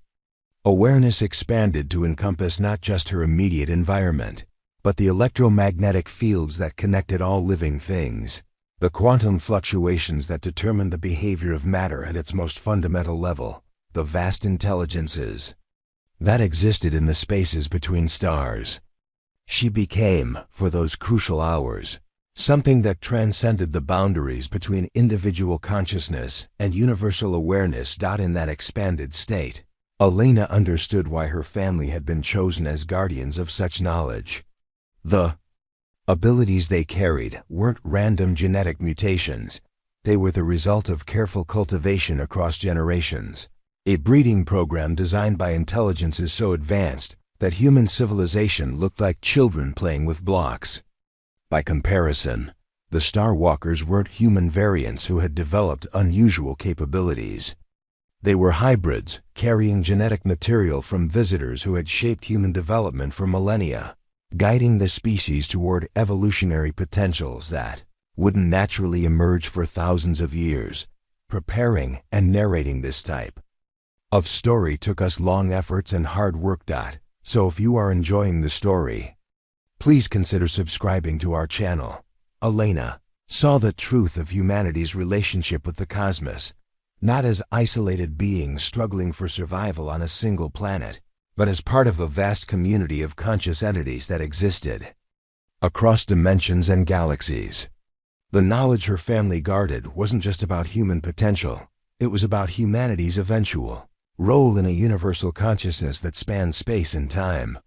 awareness expanded to encompass not just her immediate environment, but the electromagnetic fields that connected all living things, the quantum fluctuations that determined the behavior of matter at its most fundamental level, the vast intelligences that existed in the spaces between stars. She became, for those crucial hours, something that transcended the boundaries between individual consciousness and universal awareness. In that expanded state, Elena understood why her family had been chosen as guardians of such knowledge. The abilities they carried weren't random genetic mutations. They were the result of careful cultivation across generations. A breeding program designed by intelligences so advanced that human civilization looked like children playing with blocks. By comparison, the Star Walkers weren't human variants who had developed unusual capabilities. They were hybrids, carrying genetic material from visitors who had shaped human development for millennia, guiding the species toward evolutionary potentials that wouldn't naturally emerge for thousands of years. Preparing and narrating this type of story took us long efforts and hard work. So if you are enjoying the story, please consider subscribing to our channel. Elena saw the truth of humanity's relationship with the cosmos, not as isolated beings struggling for survival on a single planet, but as part of a vast community of conscious entities that existed across dimensions and galaxies. The knowledge her family guarded wasn't just about human potential, it was about humanity's eventual role in a universal consciousness that spanned space and time.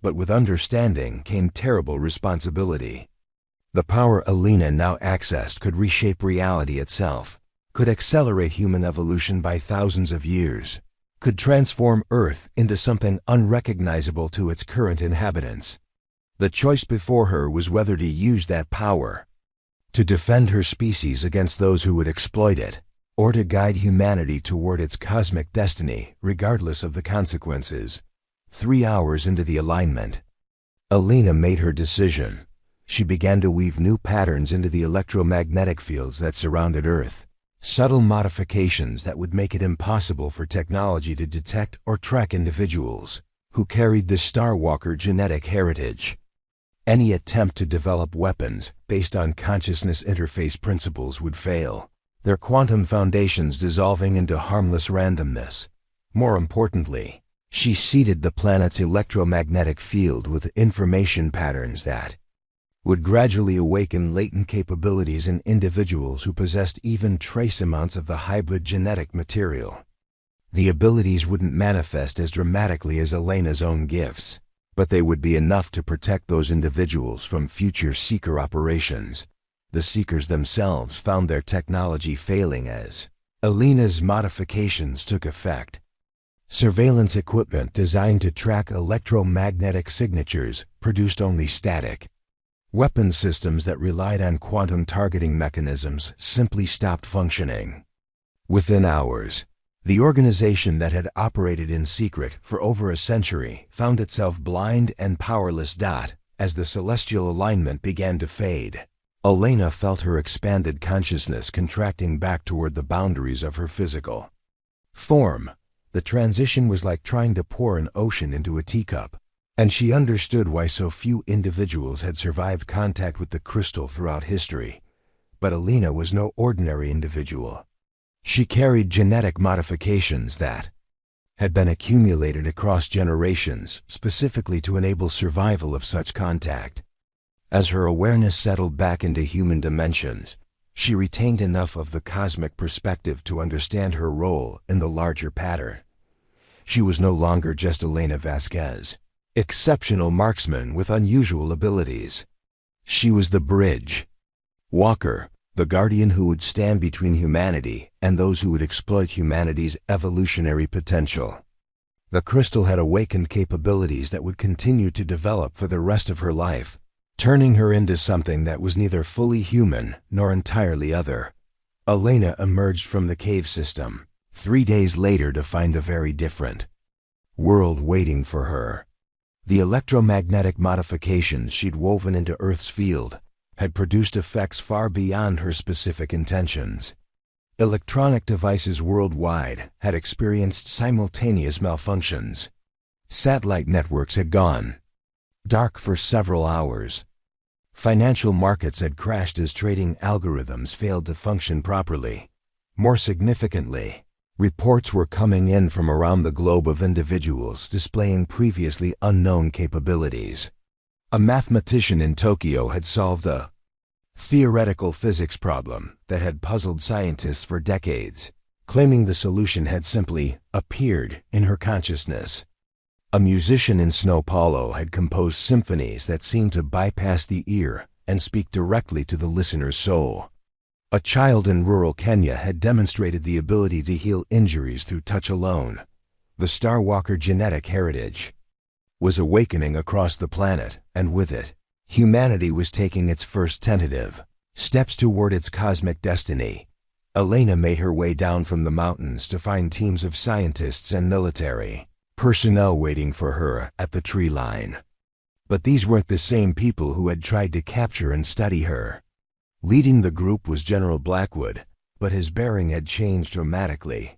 But with understanding came terrible responsibility. The power Elena now accessed could reshape reality itself, could accelerate human evolution by thousands of years, could transform Earth into something unrecognizable to its current inhabitants. The choice before her was whether to use that power to defend her species against those who would exploit it, or to guide humanity toward its cosmic destiny, regardless of the consequences. 3 hours into the alignment, Elena made her decision. She began to weave new patterns into the electromagnetic fields that surrounded Earth, subtle modifications that would make it impossible for technology to detect or track individuals who carried the Star Walker genetic heritage. Any attempt to develop weapons based on consciousness interface principles would fail, their quantum foundations dissolving into harmless randomness. More importantly, she seeded the planet's electromagnetic field with information patterns that would gradually awaken latent capabilities in individuals who possessed even trace amounts of the hybrid genetic material. The abilities wouldn't manifest as dramatically as Elena's own gifts, but they would be enough to protect those individuals from future Seeker operations. The Seekers themselves found their technology failing as Elena's modifications took effect. Surveillance equipment designed to track electromagnetic signatures produced only static. Weapon systems that relied on quantum targeting mechanisms simply stopped functioning. Within hours, the organization that had operated in secret for over a century found itself blind and powerless. As the celestial alignment began to fade, Elena felt her expanded consciousness contracting back toward the boundaries of her physical form. The transition was like trying to pour an ocean into a teacup, and she understood why so few individuals had survived contact with the crystal throughout history. But Elena was no ordinary individual. She carried genetic modifications that had been accumulated across generations, specifically to enable survival of such contact. As her awareness settled back into human dimensions, she retained enough of the cosmic perspective to understand her role in the larger pattern. She was no longer just Elena Vasquez, exceptional marksman with unusual abilities. She was the bridge walker, the guardian who would stand between humanity and those who would exploit humanity's evolutionary potential. The crystal had awakened capabilities that would continue to develop for the rest of her life, turning her into something that was neither fully human nor entirely other. Elena emerged from the cave system 3 days later to find a very different world waiting for her. The electromagnetic modifications she'd woven into Earth's field had produced effects far beyond her specific intentions. Electronic devices worldwide had experienced simultaneous malfunctions. Satellite networks had gone dark for several hours. Financial markets had crashed as trading algorithms failed to function properly. More significantly, Reports were coming in from around the globe of individuals displaying previously unknown capabilities. A mathematician in Tokyo had solved a theoretical physics problem that had puzzled scientists for decades, claiming the solution had simply appeared in her consciousness. A musician in Sao Paulo had composed symphonies that seemed to bypass the ear and speak directly to the listener's soul. A child in rural Kenya had demonstrated the ability to heal injuries through touch alone. The Starwalker genetic heritage was awakening across the planet, and with it, humanity was taking its first tentative steps toward its cosmic destiny. Elena made her way down from the mountains to find teams of scientists and military personnel waiting for her at the tree line. But these weren't the same people who had tried to capture and study her. Leading the group was General Blackwood, but his bearing had changed dramatically.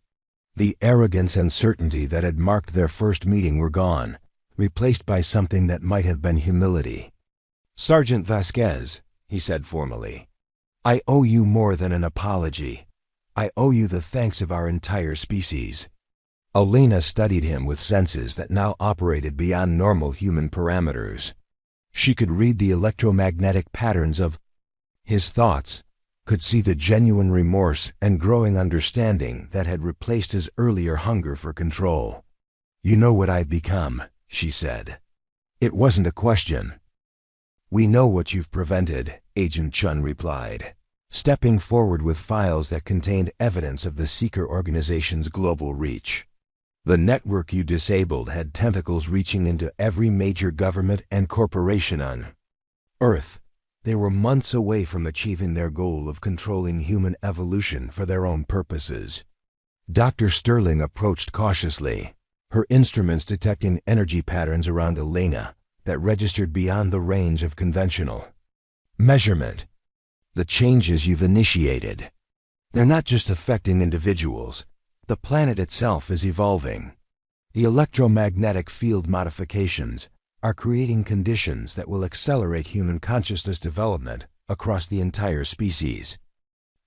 The arrogance and certainty that had marked their first meeting were gone, replaced by something that might have been humility. "Sergeant Vasquez," he said formally, "I owe you more than an apology. I owe you the thanks of our entire species." Elena studied him with senses that now operated beyond normal human parameters. She could read the electromagnetic patterns of his thoughts, could see the genuine remorse and growing understanding that had replaced his earlier hunger for control. "You know what I've become," she said. It wasn't a question. "We know what you've prevented," Agent Chun replied, stepping forward with files that contained evidence of the Seeker organization's global reach. The network you disabled had tentacles reaching into every major government and corporation on Earth. They were months away from achieving their goal of controlling human evolution for their own purposes. Dr. Sterling approached cautiously, her instruments detecting energy patterns around Elena that registered beyond the range of conventional measurement. "The changes you've initiated, they're not just affecting individuals. The planet itself is evolving. The electromagnetic field modifications are creating conditions that will accelerate human consciousness development across the entire species."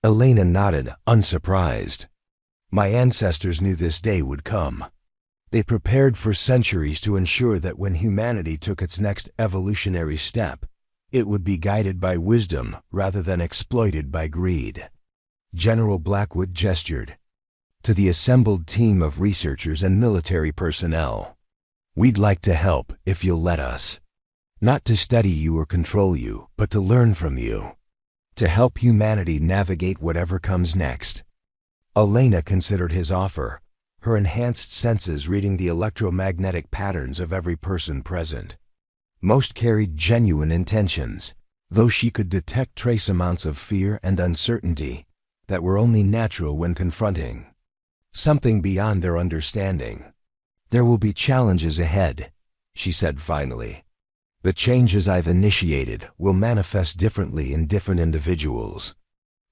Elena nodded, unsurprised. "My ancestors knew this day would come. They prepared for centuries to ensure that when humanity took its next evolutionary step, it would be guided by wisdom rather than exploited by greed." General Blackwood gestured to the assembled team of researchers and military personnel. "We'd like to help if you'll let us. Not to study you or control you, but to learn from you. To help humanity navigate whatever comes next." Elena considered his offer, her enhanced senses reading the electromagnetic patterns of every person present. Most carried genuine intentions, though she could detect trace amounts of fear and uncertainty that were only natural when confronting something beyond their understanding. "There will be challenges ahead," she said finally. "The changes I've initiated will manifest differently in different individuals.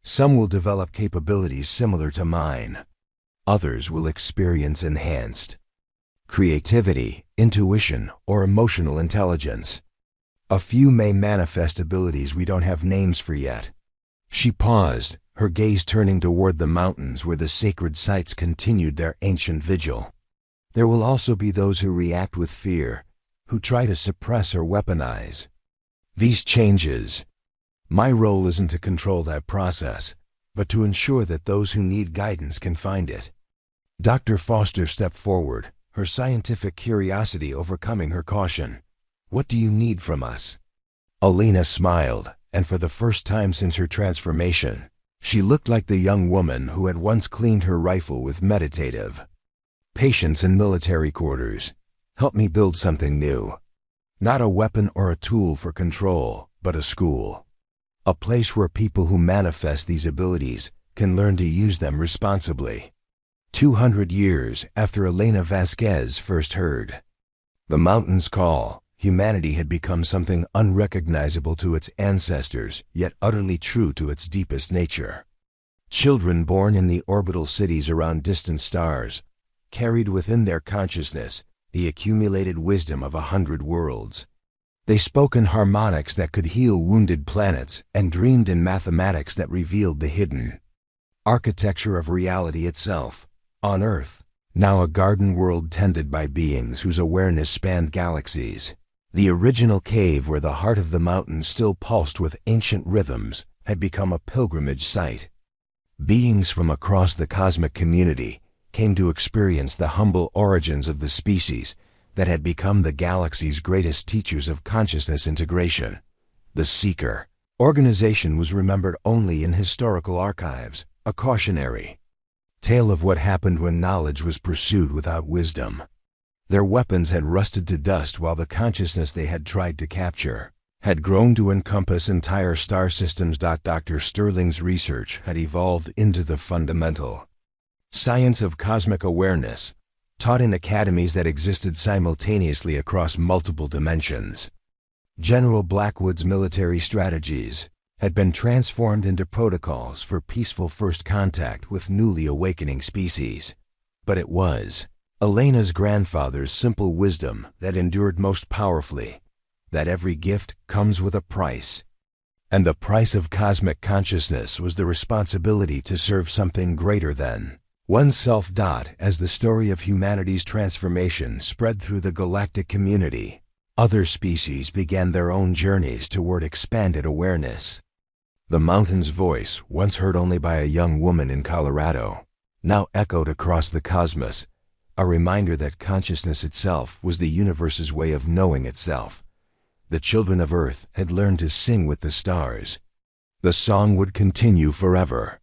Some will develop capabilities similar to mine. Others will experience enhanced creativity, intuition, or emotional intelligence. A few may manifest abilities we don't have names for yet." She paused, her gaze turning toward the mountains where the sacred sites continued their ancient vigil. "There will also be those who react with fear, who try to suppress or weaponize these changes. My role isn't to control that process, but to ensure that those who need guidance can find it." Dr. Foster stepped forward, her scientific curiosity overcoming her caution. "What do you need from us?" Elena smiled, and for the first time since her transformation, she looked like the young woman who had once cleaned her rifle with meditative patience in military quarters. "Help me build something new. Not a weapon or a tool for control, but a school. A place where people who manifest these abilities can learn to use them responsibly." 200 years after Elena Vasquez first heard the mountain's call, humanity had become something unrecognizable to its ancestors, yet utterly true to its deepest nature. Children born in the orbital cities around distant stars carried within their consciousness the accumulated wisdom of 100 worlds. They spoke in harmonics that could heal wounded planets and dreamed in mathematics that revealed the hidden architecture of reality itself. On Earth, now a garden world tended by beings whose awareness spanned galaxies, the original cave where the heart of the mountain still pulsed with ancient rhythms had become a pilgrimage site. Beings from across the cosmic community came to experience the humble origins of the species that had become the galaxy's greatest teachers of consciousness integration. The Seeker organization was remembered only in historical archives, a cautionary tale of what happened when knowledge was pursued without wisdom. Their weapons had rusted to dust while the consciousness they had tried to capture had grown to encompass entire star systems. Dr. Sterling's research had evolved into the fundamental science of cosmic awareness, taught in academies that existed simultaneously across multiple dimensions. General Blackwood's military strategies had been transformed into protocols for peaceful first contact with newly awakening species. But it was Elena's grandfather's simple wisdom that endured most powerfully, that every gift comes with a price. And the price of cosmic consciousness was the responsibility to serve something greater than oneself. As the story of humanity's transformation spread through the galactic community, other species began their own journeys toward expanded awareness. The mountain's voice, once heard only by a young woman in Colorado, now echoed across the cosmos, a reminder that consciousness itself was the universe's way of knowing itself. The children of Earth had learned to sing with the stars. The song would continue forever.